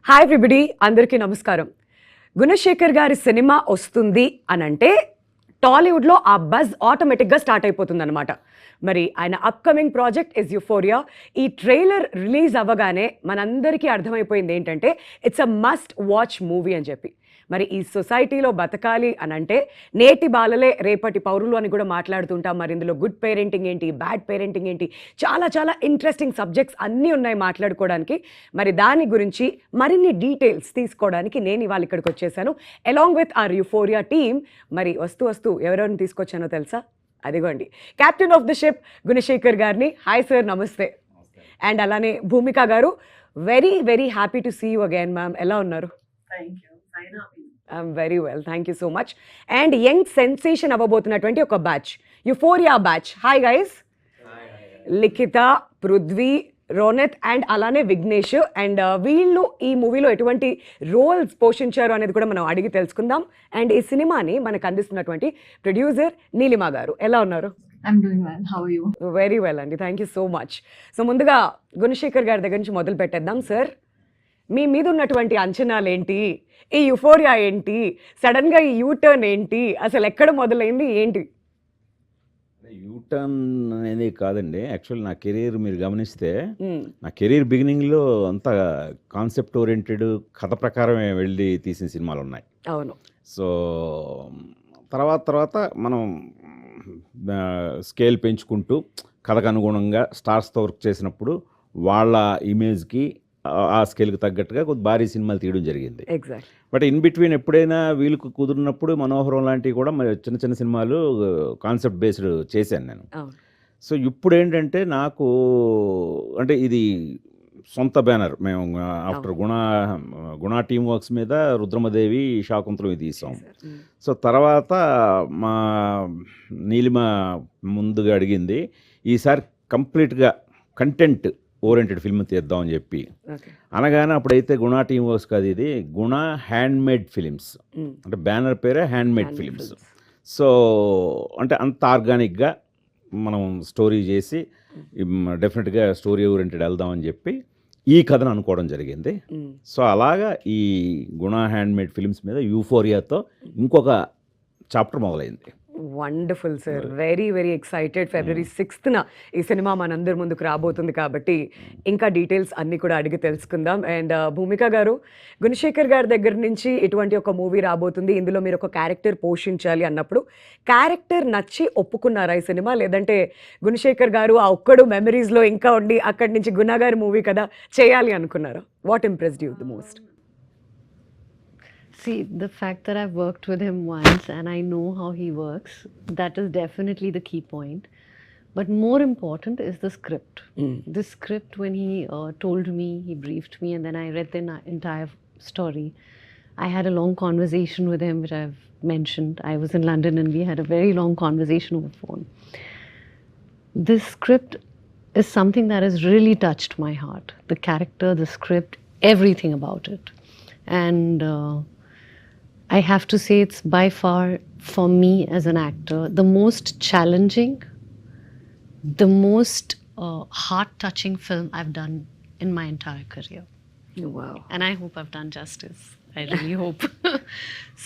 Hi everybody, అందరికీ నమస్కారం. గుణశేఖర్ గారి సినిమా వస్తుంది అని అంటే టాలీవుడ్లో ఆ బజ్ ఆటోమేటిక్గా స్టార్ట్ అయిపోతుంది అనమాట. మరి ఆయన అప్కమింగ్ ప్రాజెక్ట్ ఇస్ యుఫోరియా. ఈ ట్రైలర్ రిలీజ్ అవ్వగానే మనందరికీ అర్థమైపోయింది ఏంటంటే it's a must watch movie అని చెప్పి. మరి ఈ సొసైటీలో బతకాలి అని అంటే నేటి బాలలే రేపటి పౌరులు అని కూడా మాట్లాడుతుంటాం. మరి ఇందులో గుడ్ పేరెంటింగ్ ఏంటి, బ్యాడ్ పేరెంటింగ్ ఏంటి, చాలా చాలా ఇంట్రెస్టింగ్ సబ్జెక్ట్స్ అన్నీ ఉన్నాయి మాట్లాడుకోవడానికి. మరి దాని గురించి మరిన్ని డీటెయిల్స్ తీసుకోవడానికి నేను ఇవాళ ఇక్కడికి వచ్చేసాను along with our Euphoria team. మరి వస్తూ ఎవరెవరిని తీసుకొచ్చానో తెలుసా? అదిగోండి, captain of the ship Gunasekhar గారిని. హాయ్ సార్, నమస్తే. అండ్ అలానే Bhumika garu, very very happy to see you again ma'am. ఎలా ఉన్నారు? I'm very well, thank you so much. And young sensation అవ్వబోతున్నటువంటి ఒక batch, Euphoria batch. Hi guys. Likhitha, Prithvi, Ronith and అలానే Vignesh. And వీళ్ళు ఈ మూవీలో ఎటువంటి రోల్స్ పోషించారు అనేది కూడా మనం అడిగి తెలుసుకుందాం. అండ్ ఈ సినిమాని మనకు అందిస్తున్నటువంటి ప్రొడ్యూసర్ నీలిమా గారు. ఎలా ఉన్నారు? I'm doing well. How are you? Very well అండి, thank you so much. So ముందుగా గుణశేఖర్ గారి దగ్గర నుంచి మొదలు పెట్టేద్దాం. సార్, మీ మీద ఉన్నటువంటి అంచనాలు ఏంటి? ఈ యుఫోరియా ఏంటి? సడన్గా ఈ యూటర్న్ ఏంటి? అసలు ఎక్కడ మొదలైంది ఏంటి? యూటర్న్ అనేది కాదండి. యాక్చువల్ నా కెరీర్ మీరు గమనిస్తే నా కెరీర్ బిగినింగ్లో అంతా కాన్సెప్ట్ ఓరియంటెడ్ కథ ప్రకారమే వెళ్ళి తీసిన సినిమాలు ఉన్నాయి. అవును. సో తర్వాత మనం స్కేల్ పెంచుకుంటూ కథకు అనుగుణంగా స్టార్స్తో వర్క్ చేసినప్పుడు వాళ్ళ ఇమేజ్కి ఆ స్కేల్కి తగ్గట్టుగా కొద్ది భారీ సినిమాలు తీయడం జరిగింది. ఎగ్జాక్ట్. బట్ ఇన్ బిట్వీన్ ఎప్పుడైనా వీళ్ళకు కుదిరినప్పుడు మనోహరం లాంటివి కూడా మరి చిన్న చిన్న సినిమాలు కాన్సెప్ట్ బేస్డ్ చేశాను నేను. సో ఇప్పుడు ఏంటంటే నాకు అంటే ఇది సొంత బ్యానర్. మేము ఆఫ్టర్ గుణ టీమ్ వర్క్స్ మీద రుద్రమదేవి, శాకుంతలం తీసాం. సో తర్వాత మా నీలిమ ముందుగా అడిగింది ఈసారి కంప్లీట్గా కంటెంట్ ఓరియంటెడ్ ఫిల్మ్ తీద్దామని చెప్పి అనగానే అప్పుడైతే గుణ టీమ్ వర్క్స్ కాదు, ఇది గుణ హ్యాండ్మేడ్ ఫిలిమ్స్, అంటే బ్యానర్ పేరే హ్యాండ్మేడ్ ఫిలిమ్స్. సో అంటే అంత ఆర్గానిక్గా మనం స్టోరీ చేసి డెఫినెట్గా స్టోరీ ఓరియంటెడ్ వెళ్దామని చెప్పి ఈ కథను అనుకోవడం జరిగింది. సో అలాగా ఈ గుణ హ్యాండ్మేడ్ ఫిలిమ్స్ మీద యూఫోరియాతో ఇంకొక చాప్టర్ మొదలైంది. Wonderful sir, very very excited. February 6th ఈ సినిమా మనందరి ముందుకు రాబోతుంది కాబట్టి ఇంకా డీటెయిల్స్ అన్నీ కూడా అడిగి తెలుసుకుందాం. అండ్ భూమిక గారు, గుణశేఖర్ గారి దగ్గర నుంచి ఇటువంటి ఒక మూవీ రాబోతుంది, ఇందులో మీరు ఒక క్యారెక్టర్ పోషించాలి అన్నప్పుడు క్యారెక్టర్ నచ్చి ఒప్పుకున్నారా ఈ సినిమా? లేదంటే గుణశేఖర్ గారు ఆ ఒక్కడు మెమరీస్లో ఇంకా ఉండి అక్కడి నుంచి గుణ గారి మూవీ కదా చేయాలి అనుకున్నారా? What impressed you the most? See, the fact that I've worked with him once and I know how he works, that is definitely the key point. But more important is the script. The script, when he told me, he briefed me, and then I read the entire story. I had a long conversation with him, which I've mentioned. I was in London and we had a very long conversation over phone. This script is something that has really touched my heart. The character, the script, everything about it. And I have to say it's by far, for me as an actor, the most challenging, the most heart-touching film I've done in my entire career. Wow. And I hope I've done justice. I really hope.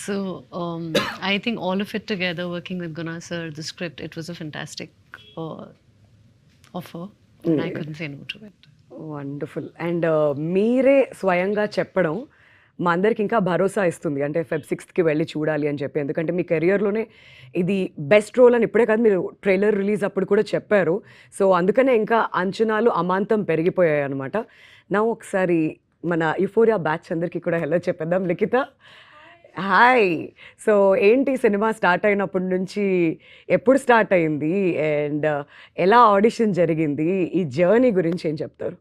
So I think all of it together, working with Guna sir, the script, it was a fantastic offer. And I couldn't say no to it. Wonderful. And మీరే స్వయంగా చెప్పడం మా అందరికి ఇంకా భరోసా ఇస్తుంది, అంటే Feb 6th వెళ్ళి చూడాలి అని చెప్పి. ఎందుకంటే మీ కెరియర్లోనే ఇది బెస్ట్ రోల్ అని ఇప్పుడే కాదు, మీరు ట్రైలర్ రిలీజ్ అప్పుడు కూడా చెప్పారు. సో అందుకనే ఇంకా అంచనాలు అమాంతం పెరిగిపోయాయి అనమాట. నా ఒకసారి మన యుఫోరియా బ్యాచ్ అందరికీ కూడా హెల్లో చెప్పేద్దాం. లిఖిత, హాయ్. సో ఏంటి సినిమా స్టార్ట్ అయినప్పటి నుంచి ఎప్పుడు స్టార్ట్ అయింది అండ్ ఎలా ఆడిషన్ జరిగింది, ఈ జర్నీ గురించి ఏం చెప్తారు?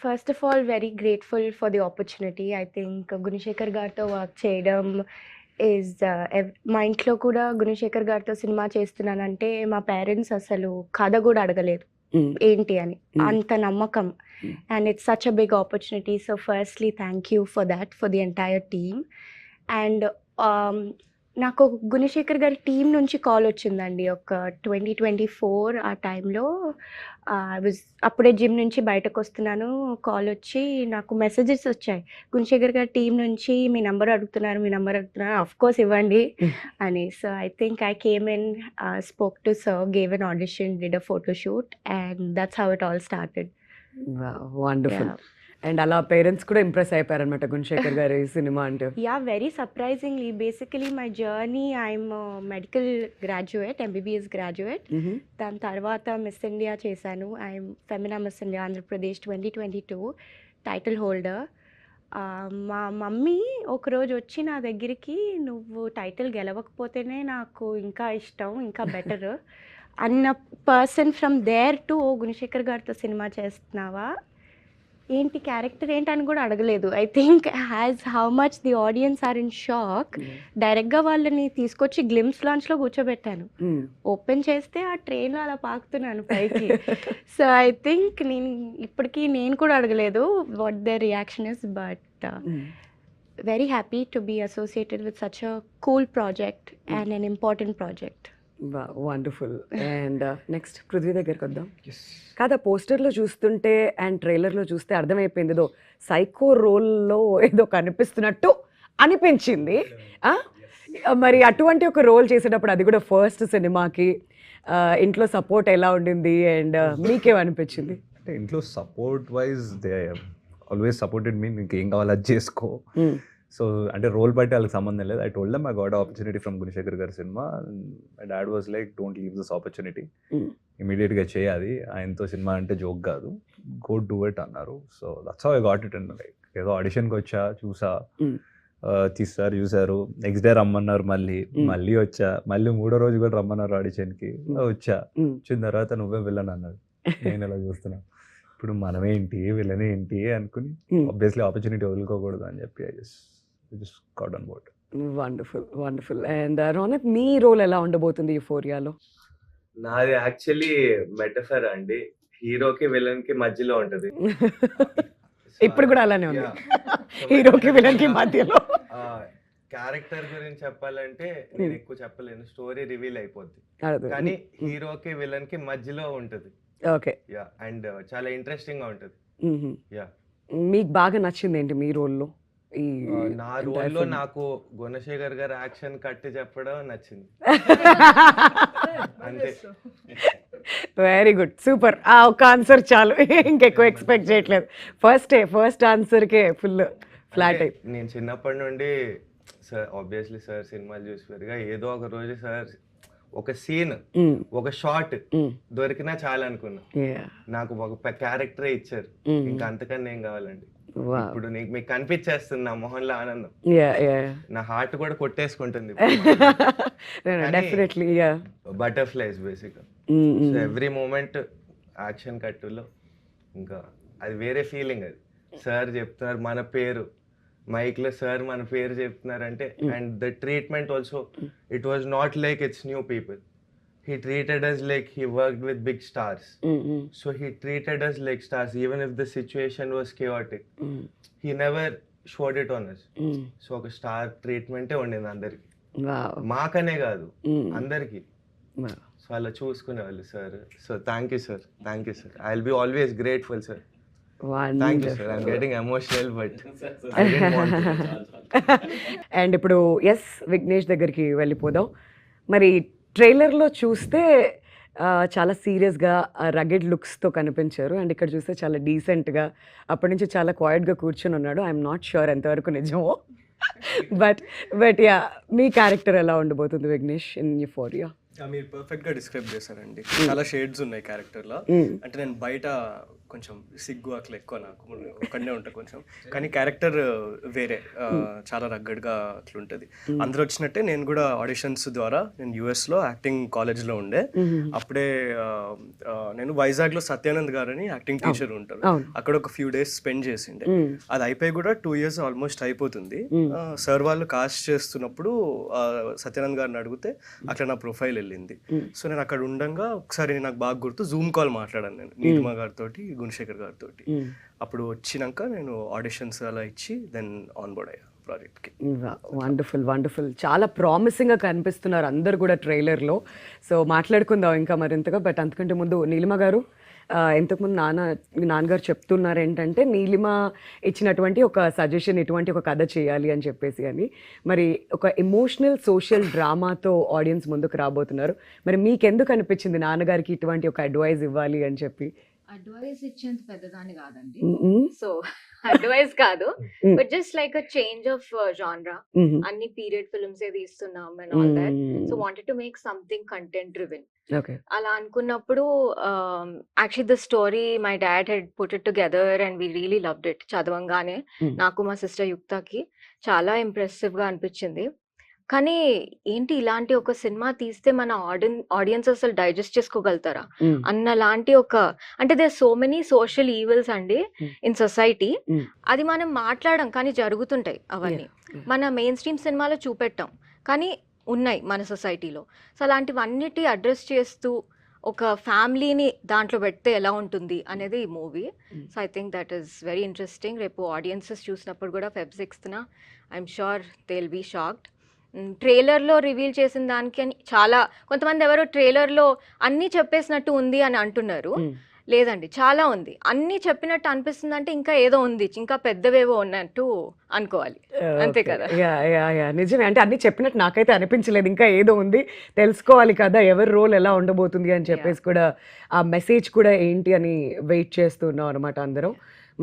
First of all, very grateful for the opportunity. I think Gunashekar గారితో వర్క్ చేయడం ఈజ్ మా ఇంట్లో కూడా గుణశేఖర్ గారితో సినిమా చేస్తున్నానంటే మా పేరెంట్స్ అసలు కథ కూడా అడగలేదు ఏంటి అని, అంత నమ్మకం. And it's such a big opportunity. So firstly thank you for that, for the entire team. And నాకు గుణశేఖర్ గారి టీం నుంచి కాల్ వచ్చిందండి. ఒక 2024 ఆ టైంలో అప్పుడే జిమ్ నుంచి బయటకొస్తున్నాను. కాల్ వచ్చి నాకు మెసేజెస్ వచ్చాయి. గుణశేఖర్ గారి టీం నుంచి మీ నంబర్ అడుగుతున్నారు. ఆఫ్‌కోర్స్ ఇవ్వండి అని. So, I think I came in, spoke to sir, gave N audition, did a photo shoot and that's how it all started. Wonderful. Yeah! And అలా పేరెంట్స్ కూడా ఇంప్రెస్ అయిపోయారనమాట గుణశేఖర్ గారి సినిమా అంటే. Yeah, very surprisingly. Basically, my journey, I'm a medical graduate, MBBS graduate. దాని తర్వాత miss India చేశాను. I'm Femina miss India Andhra Pradesh 2022 title holder. మా mummy ఒకరోజు వచ్చి నా దగ్గరికి, నువ్వు టైటిల్ గెలవకపోతేనే నాకు ఇంకా ఇష్టం, ఇంకా బెటర్ అన్న పర్సన్ ఫ్రమ్ దేర్ టు, ఓ గుణశేఖర్ గారితో సినిమా చేస్తున్నావా, ఏంటి క్యారెక్టర్ ఏంటి అని కూడా అడగలేదు. I think how much the audience are in shock. డైరెక్ట్గా వాళ్ళని తీసుకొచ్చి గ్లిమ్స్ లాంచ్లో కూర్చోబెట్టాను. ఓపెన్ చేస్తే ఆ ట్రైన్లో అలా పాకుతున్నాను పైకి. సో ఐ థింక్ ఇప్పటికీ నేను కూడా అడగలేదు what the reaction is, but very happy to be associated with such a cool project and an important project. Wonderful. And next Prithvi దగ్గరికి వద్దాం. కాదా, పోస్టర్లో చూస్తుంటే అండ్ ట్రైలర్లో చూస్తే అర్థమైపోయింది, ఏదో సైకో రోల్లో ఏదో కనిపిస్తున్నట్టు అనిపించింది. మరి అటువంటి ఒక రోల్ చేసేటప్పుడు, అది కూడా ఫస్ట్ సినిమాకి, ఇంట్లో సపోర్ట్ ఎలా ఉండింది అండ్ మీకేమనిపించింది? అంటే ఇంట్లో support wise they always supported me, నీకు ఏం కావాలి అది చేసుకో. సో అంటే రోల్ బట్టి వాళ్ళకి సంబంధం లేదు. I told them I got opportunity from Gunasekhar గారి సినిమా. My dad was like, don't leave this opportunity, ఇమీడియట్గా చేయాలి, ఆయనతో సినిమా అంటే జోక్ కాదు, గో డూ ఇట్ అన్నారు. So that's how I got it. And like ఏదో ఆడిషన్కి వచ్చా, చూసా, తీస్తారు, చూసారు, నెక్స్ట్ డే రమ్మన్నారు, మళ్ళీ వచ్చా, మళ్ళీ 3వ రోజు కూడా రమ్మన్నారు ఆడిషన్కి, వచ్చిన తర్వాత నువ్వే విలన్ అన్నాడు. నేను ఎలా చూస్తున్నా, ఇప్పుడు మనమేంటి విలన్ ఏంటి అనుకుని, ఆబ్వియస్లీ ఆపర్చునిటీ వదులుకోకూడదు అని చెప్పి I just got on board. Wonderful. And Ronak, మీ రోల్ ఎలా ఉండబోతుంది యూఫోరియాలో? నాది యాక్చువల్లీ మెటఫర్ అండి, హీరోకి విలన్ కి మధ్యలో ఉంటది. ఇప్పుడు కూడా అలానే ఉంది, హీరోకి విలన్ కి మధ్యలో. క్యారెక్టర్ గురించి చెప్పాలంటే నేను ఎక్కువ చెప్పలేను, స్టోరీ రివీల్ అయిపోద్ది, కానీ హీరోకి విలన్ కి మధ్యలో ఉంటది. ఓకే. యా, అండ్ చాలా ఇంట్రెస్టింగ్ గా ఉంటది. యా, మీకు బాగా నచ్చింది ఏంటి మీ రోల్లో? నా రోల్లో నాకు గుణశేఖర్ గారు యాక్షన్ కట్టి చెప్పడం నచ్చింది. అంతే. Very good, super. ఒక ఆన్సర్ చాలు, ఇంకెక్కువ ఎక్స్పెక్ట్ చేయట్లేదు. ఫస్ట్ ఆన్సర్కే ఫుల్ ఫ్లాట్ అయి. నేను చిన్నప్పటి నుండి సార్, ఆబ్వియస్లీ సార్ సినిమాలు చూసి పెరిగా, ఏదో ఒక రోజు సార్ ఒక సీన్, ఒక షాట్ దొరికినా చాలా అనుకున్నా. నాకు ఒక క్యారెక్టరే ఇచ్చారు, ఇంకా అంతకన్నా ఏం కావాలండి. ఇప్పుడు మీకు కనిపించేస్తుంది నా మొహంలో ఆనందం, నా హార్ట్ కూడా కొట్టేసుకుంటుంది. Butterflies basic. So every moment action కట్టులో ఇంకా అది వేరే ఫీలింగ్. అది సార్ చెప్తున్నారు మన పేరు, మైక్ లో సార్ మన పేరు చెప్తున్నారంటే, and the treatment also, it was not like it's new people. He treated us like he worked with big stars. So he treated us like stars, even if the situation was chaotic. He never showed it on us. So ఒక star ట్రీట్మెంటే ఉండింది అందరికి, మాకనే కాదు అందరికి. So అలా చూసుకునేవాళ్ళు sir. So thank you sir, I will be always grateful sir. Thank you sir. I'm getting emotional, but I didn't want to. And ఇప్పుడు విఘ్నేష్ దగ్గరికి వెళ్ళిపోదాం. మరి ట్రైలర్లో చూస్తే చాలా సీరియస్గా రగెడ్ లుక్స్తో కనిపించారు, అండ్ ఇక్కడ చూస్తే చాలా డీసెంట్గా, అప్పటి నుంచి చాలా క్వైట్గా కూర్చొని ఉన్నాడు. ఐఎమ్ నాట్ షూర్ ఎంతవరకు నిజమో, బట్ యా, మీ క్యారెక్టర్ ఎలా ఉండబోతుంది విఘ్నేష్ ఇన్ యూఫోరియా? మీరు పర్ఫెక్ట్గా డిస్క్రైబ్ చేశారండి. చాలా షేడ్స్ ఉన్నాయి క్యారెక్టర్లో. అంటే నేను బయట కొంచెం సిగ్గు అట్లా ఎక్కువ, నాకు ఒక్కడనే ఉంటా కొంచెం, కానీ క్యారెక్టర్ వేరే, చాలా రగ్గడ్గా అట్లా ఉంటుంది. అందరూ వచ్చినట్టే నేను కూడా ఆడిషన్స్ ద్వారా, నేను యూఎస్లో యాక్టింగ్ కాలేజ్లో ఉండే, అప్పుడే నేను వైజాగ్లో సత్యానంద్ గారు అని యాక్టింగ్ టీచర్ ఉంటారు, అక్కడ ఒక ఫ్యూ డేస్ స్పెండ్ చేసిండే. అది అయిపోయి కూడా 2 years ఆల్మోస్ట్ అయిపోతుంది. సార్ వాళ్ళు కాస్ట్ చేస్తున్నప్పుడు సత్యానంద్ గారిని అడిగితే అట్లా నా ప్రొఫైల్ వెళ్ళింది. సో నేను అక్కడ ఉండగా ఒకసారి నాకు బాగా గుర్తు, జూమ్ కాల్ మాట్లాడాను నేను నీలిమా గారితో, గుణశేఖర్ గారితో. అప్పుడు వచ్చినాక నేను ఆడిషన్స్ అలా ఇచ్చి దెన్ ఆన్ బోర్డ్ అయ్యా. ప్రాజెక్ట్కి. Wonderful wonderful. చాలా ప్రామిసింగ్గా కనిపిస్తున్నారు అందరు కూడా ట్రైలర్లో. సో మాట్లాడుకుందాం ఇంకా మరింతగా. బట్ అంతకంటే ముందు నీలిమ గారు, ఇంతకుముందు నాన్నగారు చెప్తున్నారు ఏంటంటే నీలిమ ఇచ్చినటువంటి ఒక సజెషన్ ఇటువంటి ఒక కథ చేయాలి అని చెప్పేసి అని. మరి ఒక ఎమోషనల్ సోషల్ డ్రామాతో ఆడియన్స్ ముందుకు రాబోతున్నారు. మరి మీకెందుకు అనిపించింది నాన్నగారికి ఇటువంటి ఒక అడ్వైజ్ ఇవ్వాలి అని చెప్పి? అడ్వైస్ ఇచ్చేంత పెద్దదాన్ని కాదండి, మ్మ్. సో అడ్వైస్ కాదు, Mm. But just like a change of genre. మ్మ్. అన్ని పీరియడ్ ఫిల్మ్స్ ఏ తీస్తున్నాం అండ్ ఆల్ దట్, సో మ్మ్. Wanted to make something content driven. Okay. అలా అనుకున్నప్పుడు actually the story my dad had put it together and we really loved it. చదవంగానే Mm. నాకు మా సిస్టర్ యుక్తకి చాలా impressive గా అనిపించింది. కానీ ఏంటి ఇలాంటి ఒక సినిమా తీస్తే మన ఆడియన్స్ అసలు డైజెస్ట్ చేసుకోగలుగుతారా మ్మ్. అన్నలాంటి ఒక, అంటే they so many social evils అండి Mm. In society. Mm. అది మనం మాట్లాడం కానీ జరుగుతుంటాయి అవన్నీ. Yeah. మన మెయిన్ స్ట్రీమ్ సినిమాలో చూపెట్టాం కానీ ఉన్నాయి మన సొసైటీలో. సో అలాంటివన్నిటి అడ్రస్ చేస్తూ ఒక ఫ్యామిలీని దాంట్లో పెడితే ఎలా ఉంటుంది అనేది ఈ movie. Mm. So I think that is very interesting. రేపు ఆడియన్సెస్ చూసినప్పుడు కూడా Feb 6th I'm sure they will be shocked. ట్రైలర్లో రివీల్ చేసిన దానికి అని చాలా కొంతమంది ఎవరో ట్రైలర్లో అన్నీ చెప్పేసినట్టు ఉంది అని అంటున్నారు. మ్మ్. లేదండి, చాలా ఉంది. అన్నీ చెప్పినట్టు అనిపిస్తుంది అంటే ఇంకా ఏదో ఉంది, ఇంకా పెద్దవేవో ఉన్నట్టు అనుకోవాలి. అంతే ఓకే. కదా. యా యా యా నిజమే. అంటే అన్ని చెప్పినట్టు నాకైతే అనిపించలేదు. ఇంకా ఏదో ఉంది, తెలుసుకోవాలి కదా ఎవరి రోల్ ఎలా ఉండబోతుంది అని చెప్పేసి కూడా ఆ మెసేజ్ కూడా ఏంటి అని వెయిట్ చేస్తున్నాం అనమాట అందరం.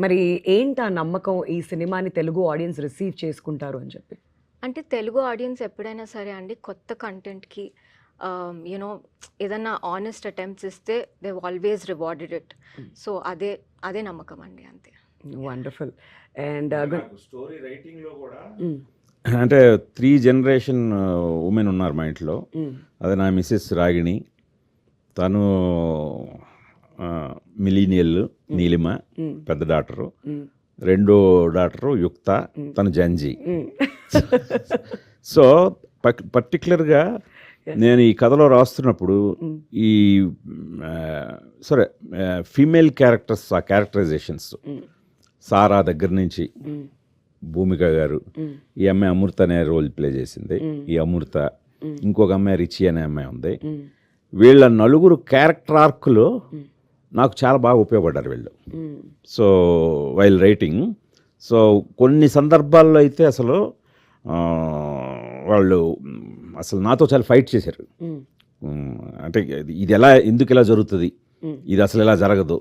మరి ఏంటి ఆ నమ్మకం ఈ సినిమాని తెలుగు ఆడియన్స్ రిసీవ్ చేసుకుంటారు అని చెప్పి? అంటే తెలుగు ఆడియన్స్ ఎప్పుడైనా సరే అండి కొత్త కంటెంట్కి యూనో ఏదన్నా ఆనెస్ట్ అటెంప్ట్స్ ఇస్తే they always rewarded it. So అదే నమ్మకం అండి, అంతే. వండర్ఫుల్. అండ్ స్టోరీ రైటింగ్లో కూడా అంటే 3 జనరేషన్ ఉమెన్ ఉన్నారు మా ఇంట్లో. అది నా మిస్సెస్ రాగిణి, తను మిలీనియల్ నీలిమ పెద్ద డాటరు, రెండో డాటరు యుక్త, తను జంజీ. సో పర్టికులర్గా నేను ఈ కథలో రాస్తున్నప్పుడు ఈ సరే ఫీమేల్ క్యారెక్టర్స్, ఆ క్యారెక్టరైజేషన్స్ సారా దగ్గర నుంచి భూమిక గారు, ఈ అమ్మాయి అమృత అనే రోల్ ప్లే చేసింది, ఈ అమృత, ఇంకొక అమ్మాయి రిచి అనే అమ్మాయి ఉంది. వీళ్ళ నలుగురు క్యారెక్టర్ ఆర్క్లో నాకు చాలా బాగా ఉపయోగపడ్డారు వీళ్ళు. సో వైల్ రైటింగ్, సో కొన్ని సందర్భాల్లో అయితే అసలు వాళ్ళు అసలు నాతో చాలా ఫైట్ చేశారు. అంటే ఇది ఎలా, ఎందుకు ఇలా జరుగుతుంది, ఇది అసలు ఎలా జరగదు,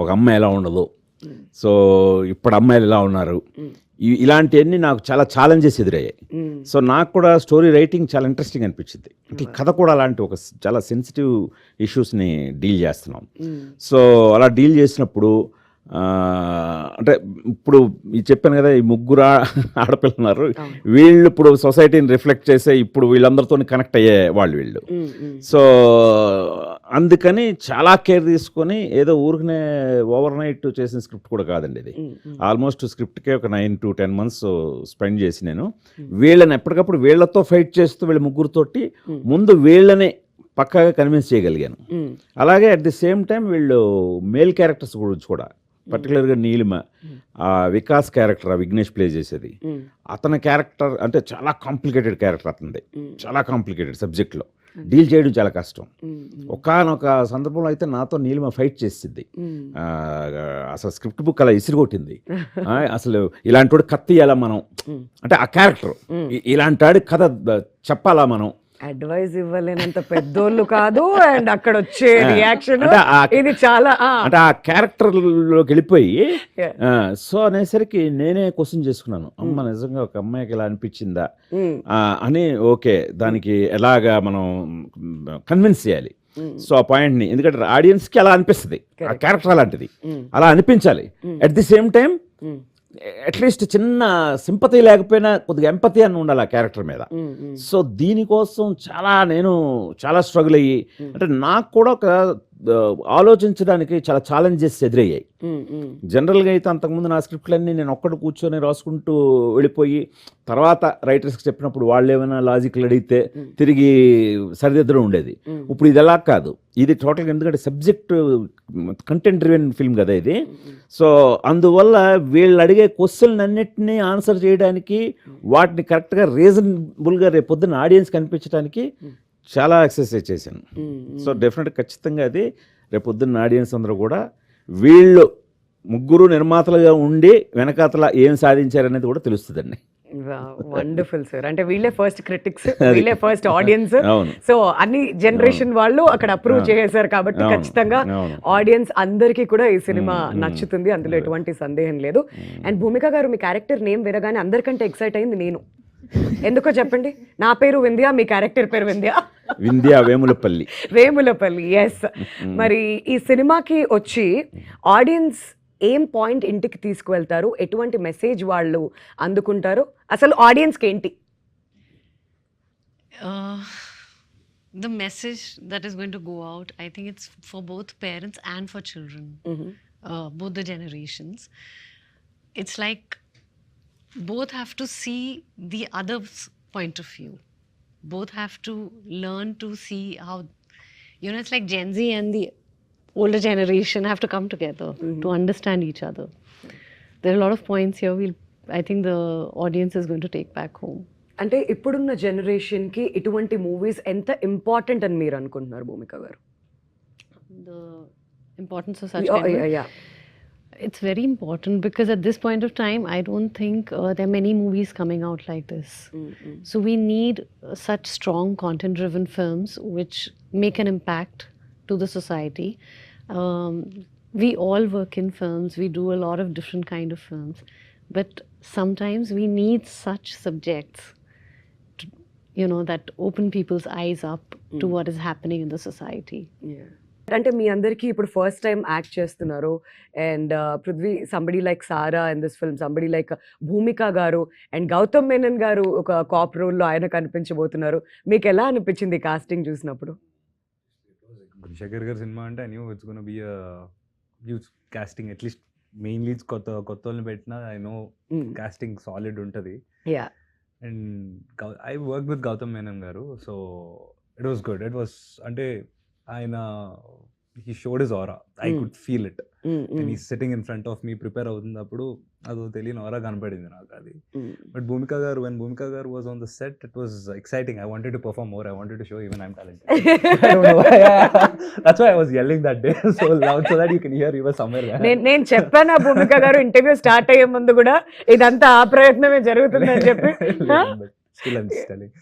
ఒక అమ్మాయి ఎలా ఉండదు, సో ఇప్పుడు అమ్మాయిలు ఎలా ఉన్నారు, ఇలాంటివన్నీ నాకు చాలా ఛాలెంజెస్ ఎదురయ్యాయి. సో నాకు కూడా స్టోరీ రైటింగ్ చాలా ఇంట్రెస్టింగ్ అనిపించింది. అంటే ఈ కథ కూడా అలాంటి ఒక చాలా సెన్సిటివ్ ఇష్యూస్ని డీల్ చేస్తున్నాం. సో అలా డీల్ చేసినప్పుడు అంటే ఇప్పుడు చెప్పాను కదా, ఈ ముగ్గురు ఆడపిల్లలు ఉన్నారు, వీళ్ళు ఇప్పుడు సొసైటీని రిఫ్లెక్ట్ చేసే, ఇప్పుడు వీళ్ళందరితో కనెక్ట్ అయ్యే వాళ్ళు వీళ్ళు. సో అందుకని చాలా కేర్ తీసుకొని, ఏదో ఊరికనే ఓవర్ నైట్ చేసిన స్క్రిప్ట్ కూడా కాదండి ఇది. ఆల్మోస్ట్ స్క్రిప్ట్కే ఒక 9 to 10 months స్పెండ్ చేసి నేను వీళ్ళని ఎప్పటికప్పుడు వీళ్ళతో ఫైట్ చేస్తూ వీళ్ళ ముగ్గురుతోటి ముందు వీళ్ళని పక్కాగా కన్విన్స్ చేయగలిగాను. అలాగే అట్ ది సేమ్ టైం వీళ్ళు మేల్ క్యారెక్టర్స్ గురించి కూడా, పర్టికులర్గా నీలిమ, ఆ వికాస్ క్యారెక్టర్, ఆ విఘ్నేష్ ప్లే చేసేది, అతని క్యారెక్టర్ అంటే చాలా కాంప్లికేటెడ్ క్యారెక్టర్ అతనిది, చాలా కాంప్లికేటెడ్ సబ్జెక్ట్లో డీల్ చేయడం చాలా కష్టం. ఒకానొక సందర్భంలో అయితే నాతో నీలిమ ఫైట్ చేసింది, అసలు స్క్రిప్ట్ బుక్ అలా ఇసిరిగొట్టింది. అసలు ఇలాంటి వాడు కత్తి ఎలా మనం, అంటే ఆ క్యారెక్టర్ ఇలాంటి వాడి కథ చెప్పాలా మనం, అడ్వైజ్ ఇవ్వలేనంత పెద్దోళ్ళు కాదు. అండ్ అక్కడ వచ్చే రియాక్షన్ ఇది చాలా అంటే ఆ క్యారెక్టర్లోకి వెళ్ళిపోయి, సో అనేసరికి నేనే క్వశ్చన్ చేసుకున్నాను, అమ్మ నిజంగా ఒక అమ్మాయికి ఇలా అనిపించిందా అని. ఓకే, దానికి ఎలాగా మనం కన్విన్స్ చేయాలి. సో ఆ పాయింట్ని, ఎందుకంటే ఆడియన్స్కి అలా అనిపిస్తుంది, ఆ క్యారెక్టర్ అలాంటిది, అలా అనిపించాలి. At the same time at least చిన్న సింపతి లేకపోయినా కొద్దిగా ఎంపతి అని ఉండాలి ఆ క్యారెక్టర్ మీద. సో దీనికోసం నేను చాలా స్ట్రగుల్ అయ్యి, అంటే నాకు కూడా ఒక ఆలోచించడానికి చాలా ఛాలెంజెస్ ఎదురయ్యాయి. జనరల్గా అయితే అంతకుముందు నా స్క్రిప్ట్లన్నీ నేను ఒక్కడు కూర్చొని రాసుకుంటూ వెళ్ళిపోయి తర్వాత రైటర్స్కి చెప్పినప్పుడు వాళ్ళు ఏమైనా లాజిక్లు అడిగితే తిరిగి సరిదిద్దడం ఉండేది. ఇప్పుడు ఇది ఎలా కాదు, ఇది టోటల్గా ఎందుకంటే సబ్జెక్ట్ కంటెంట్ డ్రివెన్ ఫిల్మ్ కదా ఇది. సో అందువల్ల వీళ్ళు అడిగే క్వశ్చన్ అన్నిటినీ ఆన్సర్ చేయడానికి, వాటిని కరెక్ట్గా రీజనబుల్గా రేపు పొద్దున్న ఆడియన్స్ కనిపించడానికి చాలా ఎక్సర్సైజ్ చేశాను. సో డెఫినెట్గా ఖచ్చితంగా అది రేపు పొద్దున్న ఆడియన్స్ అందరూ కూడా వీళ్ళు ముగ్గురు నిర్మాతలుగా ఉండి వెనకాతల ఏం సాధించారనేది కూడా తెలుస్తుందండి. Wonderful sir. అంటే వీళ్ళే ఫస్ట్ క్రిటిక్స్, వీళ్ళే ఫస్ట్ ఆడియన్స్. అవును. సో అన్ని జనరేషన్ వాళ్ళు అక్కడ అప్రూవ్ చేశారు కాబట్టి ఖచ్చితంగా ఆడియన్స్ అందరికీ కూడా ఈ సినిమా నచ్చుతుంది, అందులో ఎటువంటి సందేహం లేదు. అండ్ భూమిక గారు, మీ క్యారెక్టర్ నేమ్ వినగానే అందరికంటే ఎక్సైట్ అయింది నేను. ఎందుకో చెప్పండి. నా పేరు వింధ్య, మీ క్యారెక్టర్ పేరు వింధ్య వేములపల్లి. వేములపల్లి, ఎస్. మరి ఈ సినిమాకి వచ్చి ఆడియన్స్ ఏం పాయింట్ ఇంటికి తీసుకువెళ్తారు, ఎటువంటి మెసేజ్ వాళ్ళు అందుకుంటారు, అసలు ఆడియన్స్కి ఏంటి? The message that is going to go out, I think it's for both parents and for children, both the generations. It's like both have to see the other's point of view. Both have to learn to see how, it's like Gen Z and the older generation have to come together to understand each other. There are a lot of points here I think the audience is going to take back home. అంటే ఇప్పుడున్న జనరేషన్కి ఇటువంటి movies ఎంత important అని మీరు అనుకుంటున్నారు భూమిక గారు? The importance of such kind of... It's very important because at this point of time, I don't think there are many movies coming out like this. So we need such strong content-driven films which make an impact to the society. We all work in films. We do a lot of different kind of films. But sometimes we need such subjects, that open people's eyes up to what is happening in the society. Yeah. అంటే మీ అందరికీ ఇప్పుడు first time act చేస్తున్నారు. And Prithvi, somebody like Sara in this film, somebody like Bhumika garu, and Gautam Menon గారు ఒక cap రోల్లో ఆయన కనిపించబోతున్నారు. మీకు ఎలా అనిపించింది కాస్టింగ్ చూసినప్పుడు? గుణశేఖర్ గారి సినిమా అంటే I knew it's gonna be a huge casting. At least main leads కొత్త వాళ్ళని పెట్టినా ఐ నో కాస్టింగ్ సాలిడ్ ఉంటుంది. Yeah. And I work with Gautham Menon గారు. So it was good. It was అంటే ఆయన he showed his aura. I could feel it. And he's sitting in front of me, prepare అవుతున్నప్పుడు అదో తెలియని aura కనపడింది నాకు అది. But Bhumika garu, when Bhumika garu was on the set, it was exciting. I wanted to perform more. I wanted to show even I'm talented. I don't know why. That's why I was yelling that day so loud so that you can hear you were somewhere there. నేను చెప్పాను భూమిక గారు interview start అయ్యే ముందు కూడా ఇదంతా ఆ ప్రయత్నమే జరుగుతుందని చెప్పి. But still I'm just telling.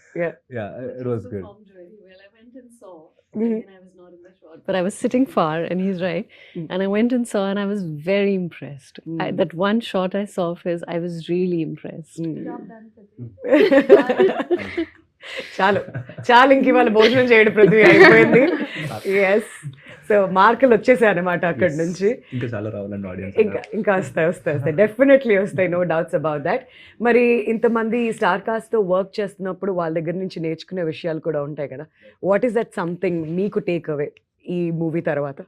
Yeah, it was good. Well, I went and saw. And I was not in the shot, but I was sitting far, and he's right. And I went and saw, and I was very impressed. That one shot I saw of his, I was really impressed. చాలు ఇంక ఇవాళ భోజనం చేయడం పృథ్వీ అయిపోయింది. Yes. So మార్కులు వచ్చేసాయి అనమాట అక్కడి నుంచి. ఇంకా చాలా రావాలండి ఆడియన్స్. ఇంకా వస్తాయి డెఫినెట్లీ వస్తాయి, నో డౌట్స్ అబౌట్ దాట్. మరి ఇంతమంది స్టార్ కాస్ట్తో వర్క్ చేస్తున్నప్పుడు వాళ్ళ దగ్గర నుంచి నేర్చుకునే విషయాలు కూడా ఉంటాయి కదా. వాట్ ఈస్ దట్ సంథింగ్ మీకు టేక్ అవే ఈ మూవీ తర్వాత?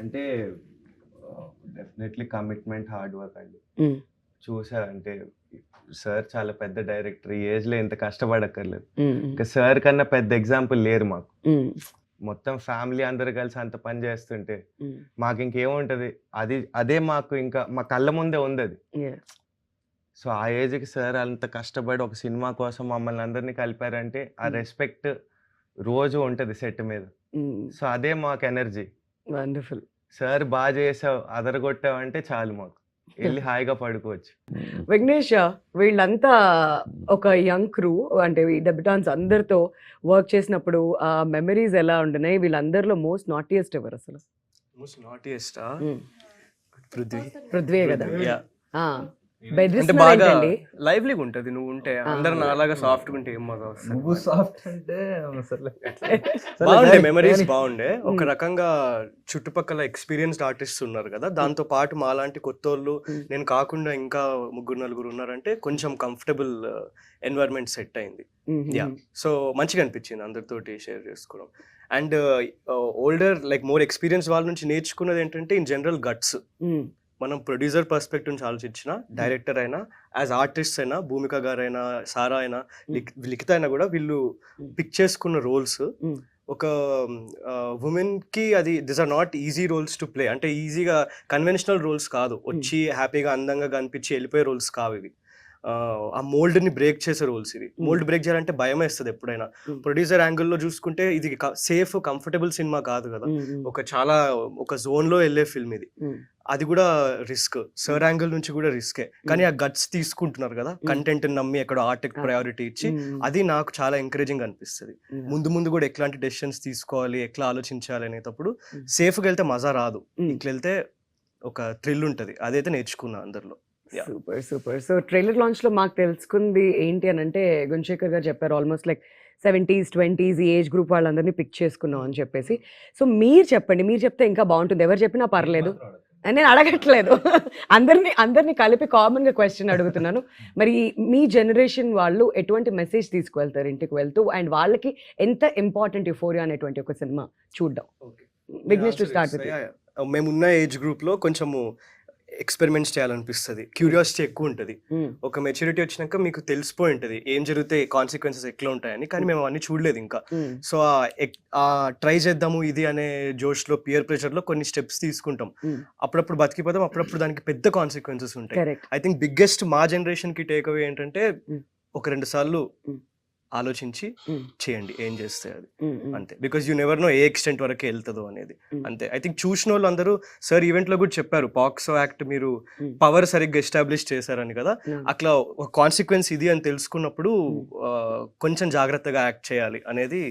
అంటే డెఫినెట్లీ కమిట్మెంట్, హార్డ్ వర్క్ అండి. చూసా అంటే సార్ చాలా పెద్ద డైరెక్టర్, ఈ ఏజ్లో ఎంత కష్టపడక్కర్లేదు. ఇంకా సార్ కన్నా పెద్ద ఎగ్జాంపుల్ లేరు మాకు. మొత్తం ఫ్యామిలీ అందరు కలిసి అంత పని చేస్తుంటే మాకు ఇంకేముంటది, అదే మాకు ఇంకా మా కళ్ళ ముందే ఉంది అది. సో ఆ ఏజ్కి సార్ అంత కష్టపడి ఒక సినిమా కోసం మమ్మల్ని అందరినీ కలిపారంటే ఆ రెస్పెక్ట్ రోజు ఉంటుంది సెట్ మీద. సో అదే మాకు ఎనర్జీ. వండర్ఫుల్. సార్ బాగా చేసావు, అదరగొట్టావు అంటే చాలు, మాకు వెళ్ళి హాయిగా పడుకోవచ్చు. విఘ్నేష్, వీళ్ళంతా ఒక యంగ్ క్రూ, అంటే ఈ డెబ్యూటాన్స్ అందరితో వర్క్ చేసినప్పుడు ఆ మెమరీస్ ఎలా ఉంటున్నాయి? వీళ్ళందరిలో మోస్ట్ నాటియెస్ట్ ఎవరు అసలు? మోస్ట్ నాటియెస్ట్ పృథ్వీ కదా. అంటే బాగా లైవ్లీగా ఉంటది. నువ్వు ఉంటే అందరు నాలాగా సాఫ్ట్ ఉంటే ఏం బాగా నువ్వు సాఫ్ట్ అంటే బాగుండే, మెమరీస్ బాగుండే. ఒక రకంగా చుట్టుపక్కల ఎక్స్పీరియన్స్డ్ ఆర్టిస్ట్ ఉన్నారు కదా, దాంతో పాటు మాలాంటి కొత్త వాళ్ళు, నేను కాకుండా ఇంకా 3-4 ఉన్నారంటే కొంచెం కంఫర్టబుల్ ఎన్వైరన్మెంట్ సెట్ అయింది. యా, సో మంచిగా అనిపించింది అందరితోటి షేర్ చేసుకోవడం. And older like more experience వాళ్ళ నుంచి నేర్చుకున్నది ఏంటంటే ఇన్ జనరల్ గట్స్. మనం ప్రొడ్యూసర్ పర్స్పెక్టివ్ నుంచి ఆలోచించిన, డైరెక్టర్ అయినా, యాజ్ ఆర్టిస్ట్ అయినా, భూమిక గారైనా, సారా అయినా, లిఖిత అయినా కూడా వీళ్ళు పిక్ చేసుకున్న రోల్స్ ఒక ఉమెన్కి అది this are not easy roles to play. అంటే ఈజీగా కన్వెన్షనల్ రోల్స్ కాదు, వచ్చి హ్యాపీగా అందంగా కనిపించి వెళ్ళిపోయే రోల్స్ కావు ఇవి. ఆ మోల్డ్ని బ్రేక్ చేసే రోల్స్ ఇవి. మోల్డ్ బ్రేక్ చేయాలంటే భయం వేస్తుంది ఎప్పుడైనా. ప్రొడ్యూసర్ యాంగిల్లో చూసుకుంటే ఇది సేఫ్ కంఫర్టబుల్ సినిమా కాదు కదా, ఒక జోన్లో వెళ్ళే ఫిల్మ్ ఇది. అది కూడా రిస్క్, సర్ యాంగిల్ నుంచి కూడా రిస్కే. కానీ ఆ గట్స్ తీసుకుంటున్నారు కదా, కంటెంట్ నమ్మి ఎక్కడ ఆర్ట్కి ప్రయారిటీ ఇచ్చి, అది నాకు చాలా ఎంకరేజింగ్ అనిపిస్తుంది. ముందు ముందు కూడా ఎట్లాంటి డెసిషన్స్ తీసుకోవాలి, ఎట్లా ఆలోచించాలి అనేటప్పుడు సేఫ్గా వెళ్తే మజా రాదు, ఇట్లా వెళ్తే ఒక థ్రిల్ ఉంటుంది. అదైతే నేర్చుకున్నా అందరిలో. సూపర్. సో ట్రైలర్ లాంచ్ లో మాకు తెలుసుకుంది ఏంటి అని అంటే, గుణశేఖర్ గారు చెప్పారు ఆల్మోస్ట్ లైక్ 70s 20s ఈ ఏజ్ గ్రూప్ వాళ్ళందరినీ పిక్ చేసుకున్నాం అని చెప్పేసి. సో మీరు చెప్పండి, మీరు చెప్తే ఇంకా బాగుంటుంది. ఎవరు చెప్పినా పర్లేదు, నేను అడగట్లేదు. అందరినీ కలిపి కామన్ గా క్వశ్చన్ అడుగుతున్నాను. మరి మీ జనరేషన్ వాళ్ళు ఎటువంటి మెసేజ్ తీసుకువెళ్తారు ఇంటికి వెళ్తూ, అండ్ వాళ్ళకి ఎంత ఇంపార్టెంట్ యుఫోరియా అనేటువంటి ఒక సినిమా చూడడం? Vignesh to start with. మేమున్న ఏజ్ గ్రూప్ లో కొంచెము ఎక్స్పెరిమెంట్స్ చేయాలనిపిస్తుంది, క్యూరియాసిటీ ఎక్కువ ఉంటుంది. ఒక మెచ్యూరిటీ వచ్చినాక మీకు తెలిసిపోయి ఉంటుంది ఏం జరుగుతాయి, కాన్సిక్వెన్సెస్ ఎట్లా ఉంటాయని. కానీ మేము అన్ని చూడలేదు ఇంకా. సో ఆ ట్రై చేద్దాము ఇది అనే జోష్లో, పియర్ ప్రెషర్లో కొన్ని స్టెప్స్ తీసుకుంటాం. అప్పుడప్పుడు బతికిపోతాం, అప్పుడప్పుడు దానికి పెద్ద కాన్సిక్వెన్సెస్ ఉంటాయి. ఐ థింక్ బిగ్గెస్ట్ మా జనరేషన్ కి టేక్ అవే ఏంటంటే, ఒక 2 సార్లు ఆలోచించి చేయండి ఏం చేస్తే అది, అంతే. Because you never know A extent వరకు వెళ్తుందో అనేది, అంతే. ఐ థింక్ చూసిన వాళ్ళు అందరూ సార్ ఈవెంట్ లో కూడా చెప్పారు, పాక్సో యాక్ట్ మీరు పవర్ సరిగ్గా ఎస్టాబ్లిష్ చేశారని కదా. అట్లా ఒక కాన్సిక్వెన్స్ ఇది అని తెలుసుకున్నప్పుడు కొంచెం జాగ్రత్తగా యాక్ట్ చేయాలి అనేది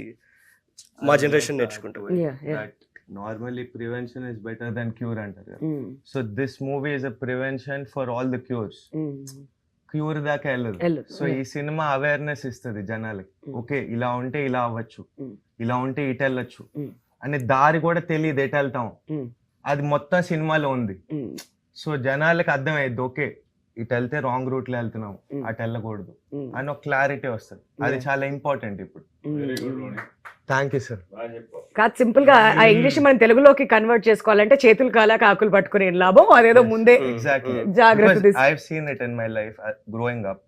మా జనరేషన్ నేర్చుకుంటాం. Normally prevention is better than cure అంటారు కదా. So this movie is a prevention for all the cures. Cure దాకా వెళ్ళదు. సో ఈ సినిమా అవేర్నెస్ ఇస్తుంది జనాలకి. ఓకే, ఇలా ఉంటే ఇలా అవ్వచ్చు, ఇలా ఉంటే ఇటు వెళ్ళొచ్చు అనే దారి కూడా తెలియదు, ఎటు వెళ్తాం అది మొత్తం సినిమాలో ఉంది. సో జనాలకి అర్థమయ్యేది, ఓకే ఇటు వెళ్తే రాంగ్ రూట్ లో వెళ్తున్నాం, అటు వెళ్ళకూడదు అని ఒక క్లారిటీ వస్తుంది. అది చాలా ఇంపార్టెంట్ ఇప్పుడు. Thank you sir. కాదు, సింపుల్ గా ఆ ఇంగ్లీష్ మనం తెలుగులోకి కన్వర్ట్ చేసుకోవాలంటే చేతులు కాలాక ఆకులు పట్టుకునే లాభం అదేదో ముందే జాగ్రత్త. I've seen it in my life growing up.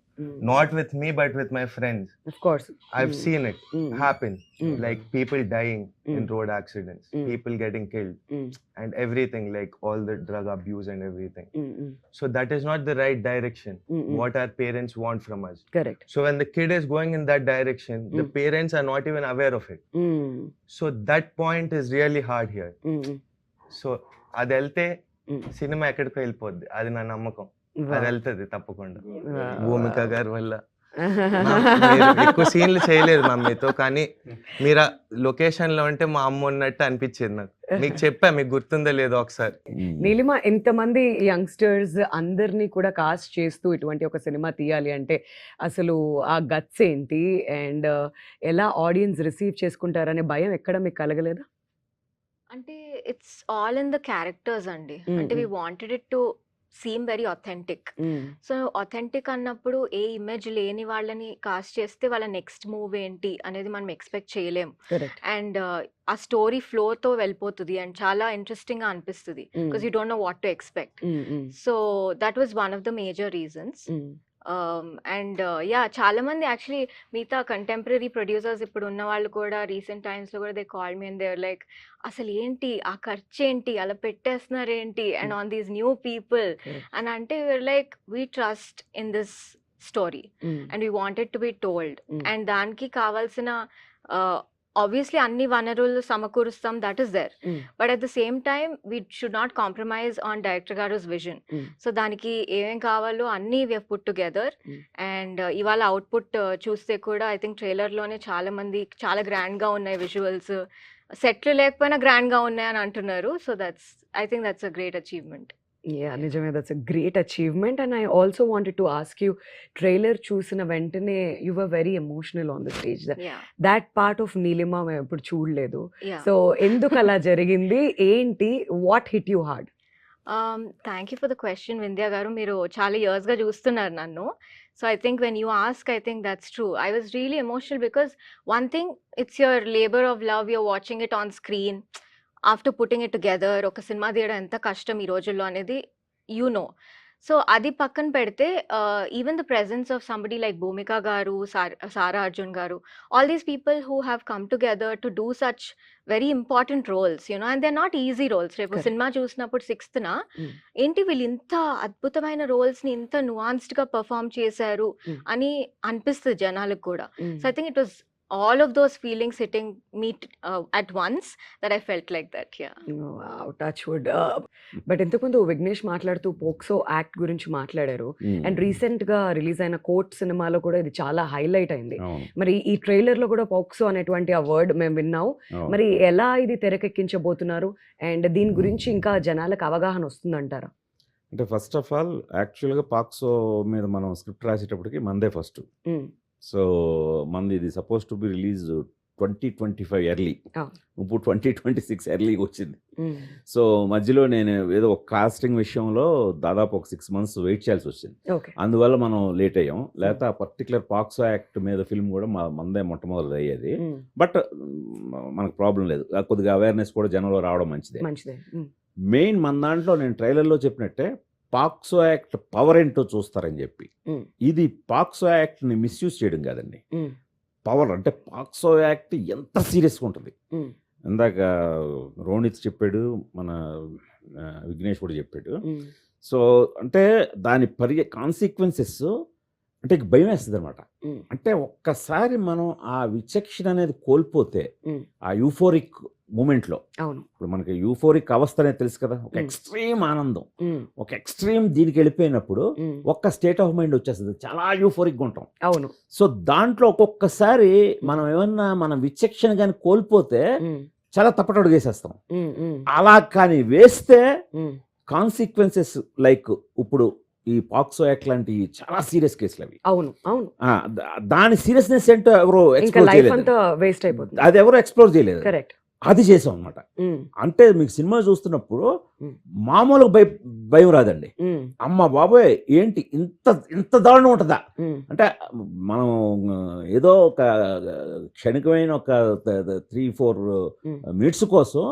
Not with me but with my friends. Of course. I've seen it happen. Like people dying in road accidents, people getting killed and everything, like all the drug abuse and everything. So that is not the right direction what our parents want from us. Correct. So when the kid is going in that direction, the parents are not even aware of it. So that point is really hard here. So అది వెళ్తే cinema ఎక్కడికి వెళ్ళిపోద్ది, అది నా నమ్మకం. అది వెళ్తుంది తప్పకుండా. భూమిక గారి వల్ల ఎక్కువ సీన్లు చేయలేదు మమ్మీతో, కానీ మీరు లొకేషన్ లో ఉంటే మా అమ్మ ఉన్నట్టు అనిపించేది నాకు. మీకు చెప్పా, మీకు గుర్తుందో లేదో ఒకసారి. నీలిమ, ఎంతమంది యంగ్స్టర్స్ అందరినీ కూడా కాస్ట్ చేస్తూ ఇటువంటి ఒక సినిమా తీయాలి అంటే అసలు ఆ గట్స్ ఏంటి, అండ్ ఎలా ఆడియన్స్ రిసీవ్ చేసుకుంటారనే భయం ఎక్కడ మీకు కలగలేదా? అంటే it's all in the characters అండి. అంటే we wanted it to seem very authentic. So authentic అన్నప్పుడు ఏ ఇమేజ్ లేని వాళ్ళని కాస్ట్ చేస్తే వాళ్ళ నెక్స్ట్ మూవ్ ఏంటి అనేది మనం ఎక్స్పెక్ట్ చేయలేము. అండ్ ఆ స్టోరీ ఫ్లోతో వెళ్ళిపోతుంది అండ్ చాలా ఇంట్రెస్టింగ్ గా అనిపిస్తుంది, because you don't know what to expect. So that was one of the major reasons. And yeah, చాలా మంది యాక్చువల్లీ మిగతా కంటెంపరీ ప్రొడ్యూసర్స్ ఇప్పుడు ఉన్న వాళ్ళు కూడా రీసెంట్ టైమ్స్ లో కూడా they call me and they are like, అసలు ఏంటి ఆ ఖర్చు ఏంటి, అలా పెట్టేస్తున్నారు ఏంటి, and on these new people అని అంటే we're like, we trust in this story and we wanted to be told. And దానికి కావాల్సిన obviously అన్ని వనరులు సమకూరుస్తాం, that is there. But at the same time we should not compromise on director గారుస్ vision. So దానికి ఏమేం కావాలో అన్నీ we have put together. And ఇవాళ అవుట్పుట్ చూస్తే కూడా ఐ థింక్ ట్రైలర్లోనే చాలా మంది చాలా గ్రాండ్గా ఉన్నాయి విజువల్స్, సెట్లు లేకపోయినా గ్రాండ్గా ఉన్నాయని అంటున్నారు. So I think that's a great achievement. Yeah, నిజమే, that's a great achievement. And I also wanted to ask you, trailer చూసిన వెంటనే you were very emotional on the stage. That part of Neelima మేము ఎప్పుడు చూడలేదు. సో ఎందుకు అలా జరిగింది, ఏంటి, what hit you hard? Thank you for the question Vindhya గారు. మీరు చాలా ఇయర్స్గా చూస్తున్నారు నన్ను. So I think when you ask, I think that's true. I was really emotional because one thing, it's your labour of love, you're watching it on screen, after putting it together. ఒక cinema తీయడం ఎంత కష్టం ఈ రోజుల్లో అనేది you know. So అది పక్కన పెడితే even the presence of somebody like Bhumika గారు, సారా అర్జున్ గారు, all these people who have come together to do such very important roles, you know, and they are not easy roles. రేపు Correct. సినిమా చూసినప్పుడు 6th Mm. ఏంటి వీళ్ళు ఇంత అద్భుతమైన రోల్స్ని ఇంత నువాన్స్డ్గా పర్ఫామ్ చేశారు Mm. అని అనిపిస్తుంది జనాలకు కూడా. Mm. So I think it was all of those feelings hitting me at once that I felt like that. Yeah. Touch wood. But ఇంతకుముందు విఘ్నేష్ మాట్లాడుతూ పోక్సో యాక్ట్ గురించి మాట్లాడారు. అండ్ రీసెంట్ గా రిలీజ్ అయిన కోర్ట్ సినిమాలో కూడా ఇది చాలా హైలైట్ అయింది. అవును, మరి ఈ ట్రైలర్ లో కూడా పోక్సో అనేటువంటి ఆ వర్డ్ మేము విన్నాం. అవును. మరి ఎలా ఇది తెరకెక్కించబోతున్నారు అండ్ దీని గురించి ఇంకా జనాలకు అవగాహన వస్తుందంటారా? అంటే ఫస్ట్ ఆఫ్ ఆల్ యాక్చువల్గా పాక్సో మీద మనం స్క్రిప్ట్ రాసేటప్పటికి మందే ఫస్ట్. Mm. సో మంది ఇది suppose to be release 2025 early, Ah. ఇప్పుడు 2026 ఎర్లీకి వచ్చింది. Mm. సో మధ్యలో నేను ఏదో ఒక కాస్టింగ్ విషయంలో దాదాపు ఒక 6 months వెయిట్ చేయాల్సి వచ్చింది. ఓకే. అందువల్ల మనం లేట్ అయ్యాం. లేకపోతే ఆ పర్టికులర్ పాక్సో యాక్ట్ మీద ఫిల్మ్ కూడా మందే మొట్టమొదటి అయ్యేది. Mm. బట్ మనకు ప్రాబ్లం లేదు, కొద్దిగా అవేర్నెస్ కూడా జనంలో రావడం మంచిదే. మంచిదే. Mm. మెయిన్ మన దాంట్లో నేను ట్రైలర్లో చెప్పినట్టే పాక్సో యాక్ట్ పవర్ ఏంటో చూస్తారని చెప్పి, Mm. ఇది పాక్సో యాక్ట్ని మిస్యూజ్ చేయడం కాదండి. Mm. పవర్ అంటే పాక్సో యాక్ట్ ఎంత సీరియస్గా ఉంటుంది. Mm. ఇందాక రోనిత్ చెప్పాడు, మన విఘ్నేష్ కూడా చెప్పాడు. Mm. సో అంటే దాని కాన్సిక్వెన్సెస్ అంటే భయం వేస్తుంది అనమాట. Mm. అంటే ఒక్కసారి మనం ఆ విచక్షణ అనేది కోల్పోతే Mm. ఆ యూఫోరిక్ మూమెంట్లో, అవును. ఇప్పుడు మనకి యూఫోరిక్ అవస్థ అనేది తెలుసు కదా, ఒక Mm. ఎక్స్ట్రీమ్ ఆనందం, Mm. ఒక ఎక్స్ట్రీమ్ దీనికి వెళ్ళిపోయినప్పుడు Mm. ఒక్క స్టేట్ ఆఫ్ మైండ్ వచ్చేస్తుంది, చాలా యూఫోరిక్గా ఉంటాం. అవును. సో దాంట్లో ఒక్కొక్కసారి మనం ఏమన్నా మన విచక్షణ కానీ కోల్పోతే Mm. చాలా తప్పటడుగు వేసేస్తాం. Mm. Mm. అలా కానీ వేస్తే Mm. కాన్సిక్వెన్సెస్ లైక్ ఇప్పుడు ఈ పాక్సో యాక్ట్ లాంటి చాలా సీరియస్ కేసులు అవి. అవును. అవును. దాని సీరియస్నెస్ ఏంటో ఎవరో ఇంకా ఎక్స్ప్లోర్ లైఫ్ చేయలేదు, అంతా వేస్ట్ అయిపోతుంది. అది ఎవరో ఎక్స్ప్లోర్ చేయలేదు, కరెక్ట్. అది చేసాం అనమాట. అంటే మీకు సినిమా చూస్తున్నప్పుడు Mm. మామూలుగా భయం రాదండి. అమ్మ బాబోయ్ ఏంటి ఇంత ఇంత దారుణం ఉంటుందా అంటే, మనం ఏదో ఒక క్షణికమైన ఒక 3-4 మినిట్స్ కోసం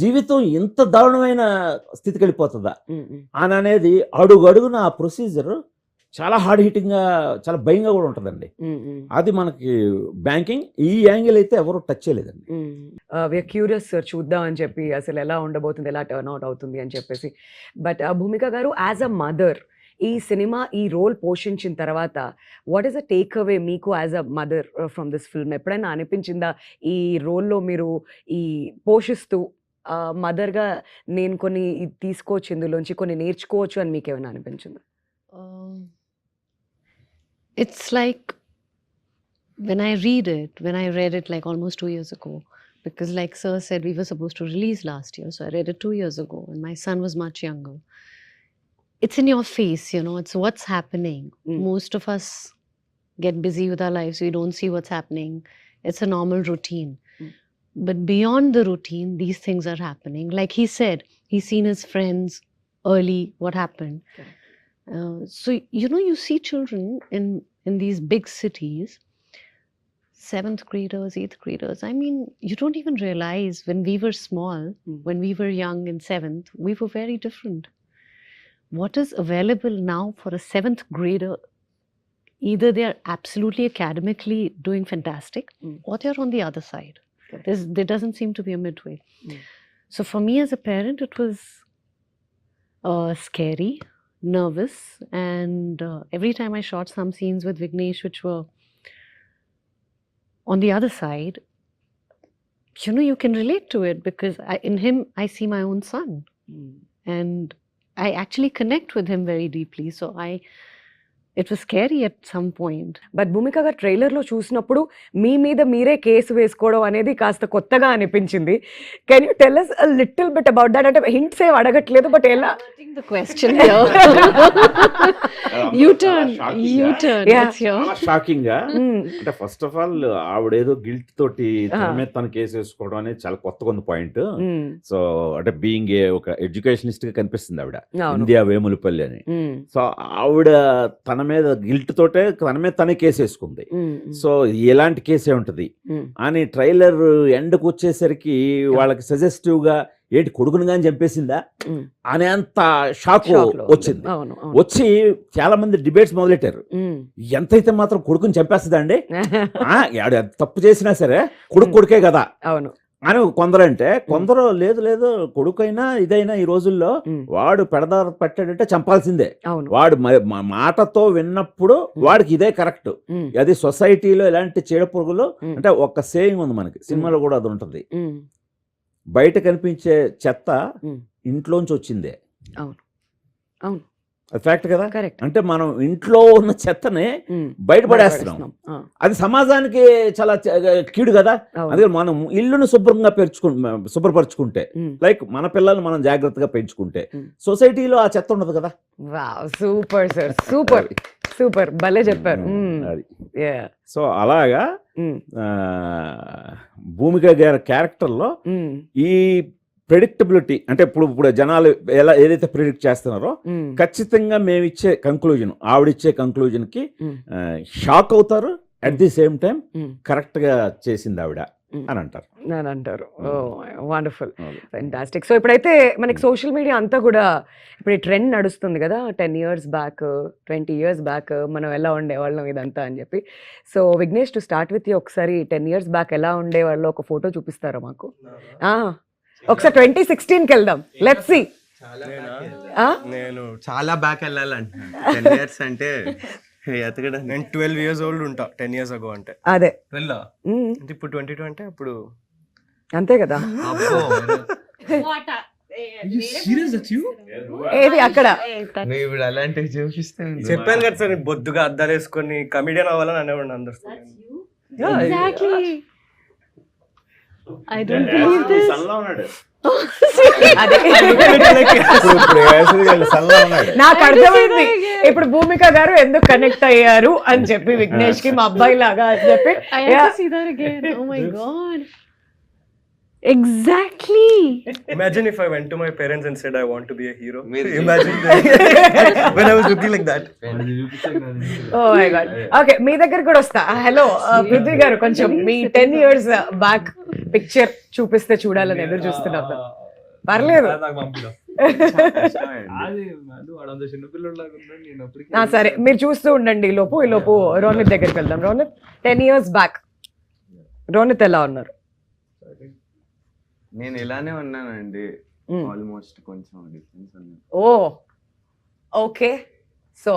జీవితం ఇంత దారుణమైన స్థితికి వెళ్ళిపోతుందా అని అనేది అడుగు అడుగున ఆ ప్రొసీజర్ చాలా హార్డ్ హిట్టింగ్గా, చాలా భయంగా కూడా ఉంటుందండి. అది మనకి బ్యాంకింగ్ ఈ యాంగిల్ అయితే ఎవరు టచ్ చేయలేదండి. వీఆర్ క్యూరియస్ సార్, చూద్దాం అని చెప్పి అసలు ఎలా ఉండబోతుంది, ఎలా టర్న్ అవుట్ అవుతుంది అని చెప్పేసి. బట్ భూమిక గారు, యాజ్ అ మదర్ ఈ సినిమా ఈ రోల్ పోషించిన తర్వాత what is a takeaway మీకు as a mother from this film? ఎప్పుడైనా అనిపించిందా ఈ రోల్లో మీరు ఈ పోషిస్తూ మదర్గా నేను కొన్ని తీసుకోవచ్చు, ఇందులోంచి కొన్ని నేర్చుకోవచ్చు అని మీకు ఏమైనా అనిపించిందా? It's like when I read it like almost 2 years ago, because like Sir said, we were supposed to release last year, so I read it 2 years ago and my son was much younger. It's in your face, you know, it's what's happening. Most of us get busy with our lives, we don't see what's happening. It's a normal routine. But beyond the routine, these things are happening. Like he said, he's seen his friends early, what happened. Okay. So, you know, you see children in these big cities, 7th graders, 8th graders. I mean, you don't even realize when we were small, when we were young in 7th, we were very different. What is available now for a 7th grader? Either they are absolutely academically doing fantastic, or they're on the other side. There doesn't seem to be a midway. So for me as a parent, it was scary, nervous, and every time I shot some scenes with Vignesh which were on the other side, you know, you can relate to it because in him I see my own son, and I actually connect with him very deeply. So it was scary at some point. But Bhumika garu ట్రైలర్లో చూసినప్పుడు మీ మీద మీరే case వేసుకోవడం అనేది కాస్త కొత్తగా అనిపించింది. Can you tell us a little bit about that? అంటే హింట్స్ ఏం అడగట్లేదు, బట్ ఎలా? Averting the question here. U-turn. Yeah. It's here. Shocking గా Mm. అంటే ఫస్ట్ ఆఫ్ ఆల్ ఆవిడేదో గిల్ట్ తోటి తన మీద తన కేసు వేసుకోవడం అనేది చాలా కొత్తగా ఉంది పాయింట్. Mm. సో అంటే బీయింగ్ ఒక ఎడ్యుకేషనిస్ట్ గా కనిపిస్తుంది ఆవిడ, అవును. ఇండియా వేములపల్లి అని. Mm. సో ఆవిడ తన మీద గిల్ట్ తోటే తన మీద తనే కేసు వేసుకుంది. Mm. సో ఎలాంటి కేసే ఉంటది Mm. అని ట్రైలర్ ఎండ్కి వచ్చేసరికి వాళ్ళకి సజెస్టివ్ గా ఏంటి కొడుకుని కానీ చంపేసిందా Mm. అనేంత షాక్ Shock లో ఉంది. వచ్చింది. అవును, అవును. వచ్చి చాలా మంది డిబేట్స్ మొదలెట్టారు. Mm. ఎంతైతే మాత్రం కొడుకుని చంపేస్తుందా అండి, ఆవిడ తప్పు చేసినా సరే కొడుకే కదా అవును. అని కొందరంటే, కొందరు లేదు లేదు కొడుకైనా ఇదైనా ఈ రోజుల్లో Mm. వాడు పెడదారు పెట్టాడంటే చంపాల్సిందే. అవును. వాడు మాటతో విన్నప్పుడు వాడికి ఇదే కరెక్ట్. Mm. అది సొసైటీలో ఎలాంటి చీడపురుగులు Mm. అంటే ఒక సేయింగ్ ఉంది మనకి, సినిమాలో కూడా అది ఉంటుంది. Mm. బయట కనిపించే చెత్త Mm. ఇంట్లోంచి వచ్చిందే. అవును, అవును. అది ఫ్యాక్ట్ కదా. కరెక్ట్. అంటే మనం ఇంట్లో ఉన్న చెత్తని బయటపడేస్తున్నాం. అది సమాజానికి చాలా కీడు కదా. అదే మనం ఇల్లును శుభ్రంగా శుభ్రపరచుకుంటే, లైక్ మన పిల్లల్ని మనం జాగ్రత్తగా పెంచుకుంటే సొసైటీలో ఆ చెత్త ఉండదు కదా. సూపర్ సార్, సూపర్ సూపర్, భలే చెప్పారు. అది సో అలాగా భూమిక గారి క్యారెక్టర్లో ఈ ప్రెడిక్టబిలిటీ అంటే ఇప్పుడు జనాలు ఎలా ఏదైతే ప్రిడిక్ట్ చేస్తున్నారో ఖచ్చితంగా మేము ఇచ్చే కంక్లూజన్, ఆవిడిచ్చే కంక్లూజన్కి షాక్ అవుతారు. అట్ ది సేమ్ టైం కరెక్ట్గా చేసింది ఆవిడ అని అంటారు. Wonderful, fantastic. సో ఇప్పుడైతే మనకి సోషల్ మీడియా అంతా కూడా ఇప్పుడు ఈ ట్రెండ్ నడుస్తుంది కదా, 10 years బ్యాక్ 20 years బ్యాక్ మనం ఎలా ఉండేవాళ్ళం ఇదంతా అని చెప్పి. So Vignesh, to start with you, ఒకసారి 10 years బ్యాక్ ఎలా ఉండేవాళ్ళు ఒక ఫోటో చూపిస్తారా మాకు? ఒకసారి 2016కి వెళ్దాం, లెట్స్ సీ. నేను చాలా బ్యాక్ వెళ్ళాలంటున్నాను. 10 years అంటే నేను 12 years old ఉంటా 10 years ago అంటే. అదే అంటే ఇప్పుడు 22 అంటే అప్పుడు అంతే కదా. ఏది అక్కడ ఇప్పుడు అలాంటివి చూపిస్తే చెప్పాను కదా సార్, బొద్దుగా అద్దాలు వేసుకొని కమిడియన్ అవ్వాలని అనేవాడిని అందరు. Exactly. I don't believe this. నాకు అర్థమైంది ఇప్పుడు భూమిక గారు ఎందుకు కనెక్ట్ అయ్యారు అని చెప్పి విఘ్నేష్ కి, మా అబ్బాయి లాగా అని చెప్పి. I have to see that again. Oh my god. Exactly. Imagine if I went to my parents and said I want to be a hero. Maybe. Imagine when I was looking like that. Oh my God. Okay, మీ దగ్గర కూడా వస్తా. Hello Prithvi గారు, కొంచెం మీ 10 years back picture చూపిస్తే చూడాలని ఎదురు చూస్తున్నాం. పర్లేదు, సరే మీరు చూస్తూ ఉండండి. ఈ లోపు రోనిత్ దగ్గరికి వెళ్దాం. రోనిత్, 10 years బ్యాక్ రోనిత్ ఎలా ఉన్నారు? నేను ఇలానే ఉన్నానండి, ఆల్మోస్ట్ కొంచెం డిఫరెన్స్ ఉంది. ఓ ఓకే, సో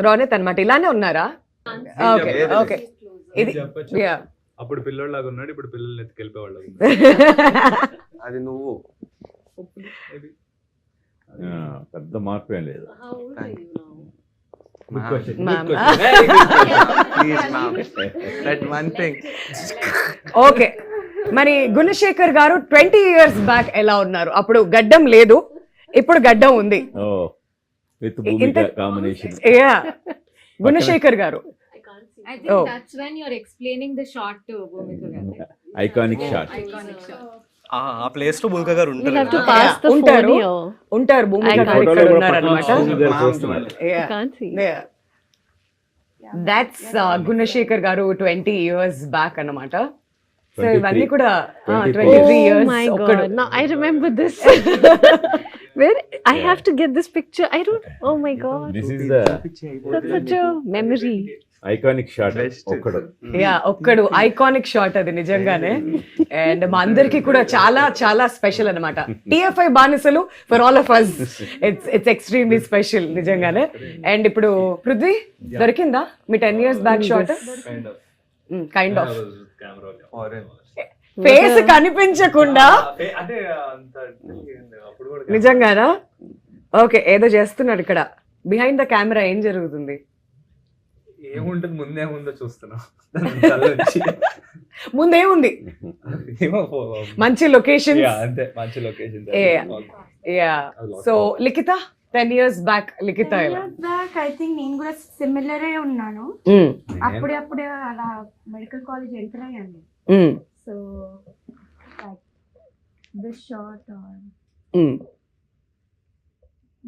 రోనిత్ అన్నమాట ఇలానే ఉన్నారా? ఓకే ఓకే, ఇది అప్పుడు పిల్లోళ్ళలాగా ఉన్నాడు, ఇప్పుడు పిల్లల్ని ఎత్తుకెళ్ళిపోయేవాళ్ళు. అది నువ్వు పెద్ద మార్పు ఏం లేదు. ఓకే, మరి గుణశేఖర్ గారు 20 years బ్యాక్ ఎలా ఉన్నారు? అప్పుడు గడ్డం లేదు, ఇప్పుడు గడ్డం ఉంది. With Bhumika combination. గుణశేఖర్ గారు, I think that's when you're explaining the shot to Bhumika garu. Iconic shot. Iconic shot. ఆ ప్లేస్ లో భూమిక గారు We'll have to ఉంటారు. pass the phone ఉంటారు. here. ఉంటారు, భూమిక గారు ఇక్కడ ఉన్నారన్నమాట. I can't see. That's Gunasekhar గారు 20 years బ్యాక్ అన్నమాట. సో ఇవన్నీ కూడా 23 years. Oh my ఒక్కడు. god. Now I remember this. Where I have to get this picture. I don't. Oh my god. This is the That's such a memory. Iconic shot. ఒక్కడు iconic shot అది నిజంగానే. And మా అందరికి కూడా చాలా చాలా special అన్నమాట. TFI బానిసలు for all of us. It's extremely special నిజంగానే. అండ్ ఇప్పుడు పృథ్వీ దొరికిందా మీ 10 years back shot? Kind of face కనిపించకుండా నిజంగానా? ఓకే, ఏదో చేస్తున్నాడు ఇక్కడ బిహైండ్ ద కెమెరా. ఏం జరుగుతుంది? ఏముంటుంది ముందేముందో చూస్తున్నాం తల నుంచి. ముందేముంది ఏమో మంచి లొకేషన్. అంతే, మంచి లొకేషన్. యా సో లిఖిత 10 years బ్యాక్ లిఖిత ఎలా? బ్యాక్ ఐ థింక్ నేను కూడా సిమిలరే ఉన్నాను. అప్పుడే అలా మెడికల్ కాలేజ్ ఎంటర్ అయ్యాను. సో దిస్ షార్ట్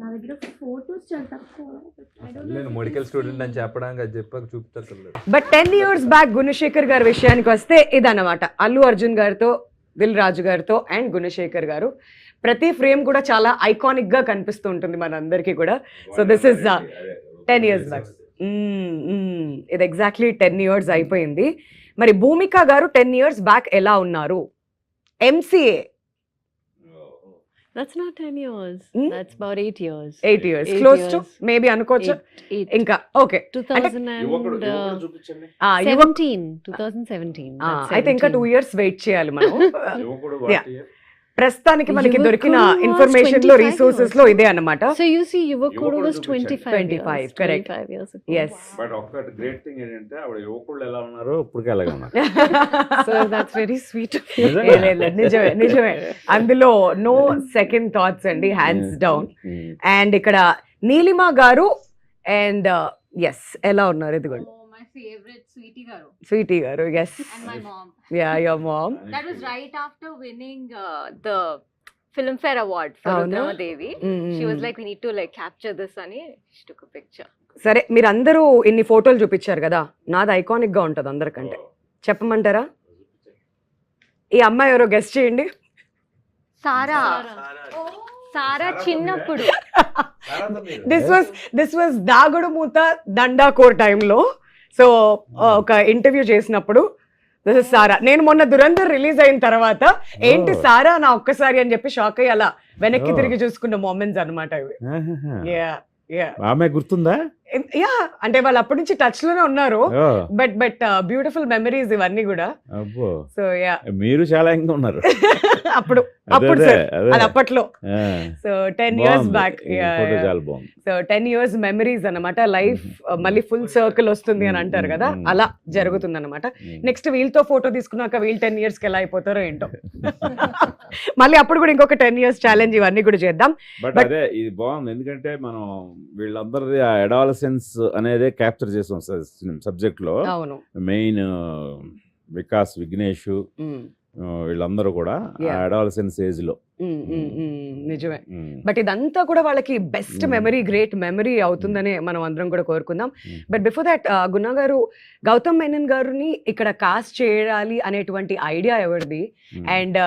నా దగ్గర ఫోటోస్ చాలా తక్కువ. నేను మెడికల్ స్టూడెంట్ అని చెప్పడానికి అది చెప్పాక చూపుతలేదు. బట్ 10 years బ్యాక్ గుణశేఖర్ గారి విషయానికి వస్తే ఇదన్నమాట. అల్లు అర్జున్ గారితో, దిల్ రాజు గారితో అండ్ గుణశేఖర్ గారు ప్రతి ఫ్రేమ్ కూడా చాలా ఐకానిక్ గా కనిపిస్తూ ఉంటుంది మనందరికీ కూడా. So this is 10 years back. ఇది ఎగ్జాక్ట్లీ 10 years అయిపోయింది. మరి భూమిక గారు 10 years బ్యాక్ ఎలా ఉన్నారు? MCA. That's not 10 years. That's about 8 years. 8 years. 8 Close to years. maybe అనుకోవచ్చు. Eight. ఇంకా ఓకే 2017. అయితే ఇంకా 2 years వెయిట్ చేయాలి మనం. Yeah. ప్రస్తుతానికి మనకి యువకుడు దొరికిన was ఇన్ఫర్మేషన్ లో 25 రిసోర్సెస్ లో ఇదే అన్నమాట. So you see, Yuvakudu was Yuvakudu 25 25, correct. 25 years ago. Yes. But ఒక్కటి గ్రేట్ థింగ్ ఏంటంటే ఆవిడ యువకుళ్ళు ఎలా ఉన్నారో ఇప్పటికే అలాగే ఉన్నారు. So that's very sweet. నిజమే నిజమే. అందులో నో సెకండ్ థాట్స్ అండి, హ్యాండ్స్ డౌన్. అండ్ ఇక్కడ నీలిమా గారు అండ్ ఎస్ ఎలా ఉన్నారు? ఇదిగోండి my favourite Sweety garu. Sweety garu, yes. And my mom. Yeah your mom. That was right after winning the Filmfare Award for Avuna? Rudrama Devi. She was like, we need to like capture this ani. She took a picture. సరే, మీరు అందరూ ఇన్ని ఫోటోలు చూపించారు కదా, నాది iconic గా ఉంటది అందరికంటే. చెప్పమంటారా? ఈ అమ్మాయి ఎవరో గెస్ట్ చేయండి. సారా చిన్నప్పుడు. దిస్ వాజ్ దాగుడు మూత దండాకోర్ టైంలో. సో ఒక ఇంటర్వ్యూ చేసినప్పుడు దిస్ ఇస్ సారా. నేను మొన్న దురంధర్ రిలీజ్ అయిన తర్వాత ఏంటి సారా నా ఒక్కసారి అని చెప్పి షాక్ అయ్యి అలా వెనక్కి తిరిగి చూసుకున్న మూమెంట్స్ అన్నమాట ఇవి. యా యా ఆమె గుర్తుందా? యా అంటే వాళ్ళు అప్పటి నుంచి టచ్ లోనే ఉన్నారు. బట్ బ్యూటిఫుల్ మెమరీస్ ఇవన్నీ కూడా. అబ్బో, సో యా మీరు చాలా ఇంకా ఉన్నారు అప్పుడు అదే, సార్ అదే. అది అప్పట్లో. So 10 years back. చాలా బాగుంది. సో 10 years మెమరీస్ అన్నమాట. లైఫ్ మళ్ళీ ఫుల్ సర్కిల్ వస్తుంది అని అంటారు కదా, అలా జరుగుతుంది అనమాట. నెక్స్ట్ వీళ్ళతో ఫోటో తీసుకున్నాక వీళ్ళు 10 years కి ఎలా అయిపోతారో ఏంటో. మళ్ళీ అప్పుడు కూడా ఇంకొక 10 years ఛాలెంజ్ ఇవన్నీ కూడా చేద్దాం. బట్ అదే ఇది బాగుంది, ఎందుకంటే మనం వీళ్ళందరిది ఆ అడాలసెన్స్ అనేదే క్యాప్చర్ చేసాం సబ్జెక్ట్ లో. అవును, మెయిన్ వికాస్, విఘ్నేష్ వీళ్ళందరూ కూడా అడాలసెన్స్ ఏజ్ లో. నిజమే. బట్ ఇదంతా కూడా వాళ్ళకి బెస్ట్ మెమరీ, గ్రేట్ మెమరీ అవుతుందని మనం అందరం కూడా కోరుకుందాం. బట్ బిఫోర్ దాట్ గుణ గారు, గౌతమ్ మేనన్ గారిని ఇక్కడ కాస్ట్ చేయాలి అనేటువంటి ఐడియా ఎవరిది? అండ్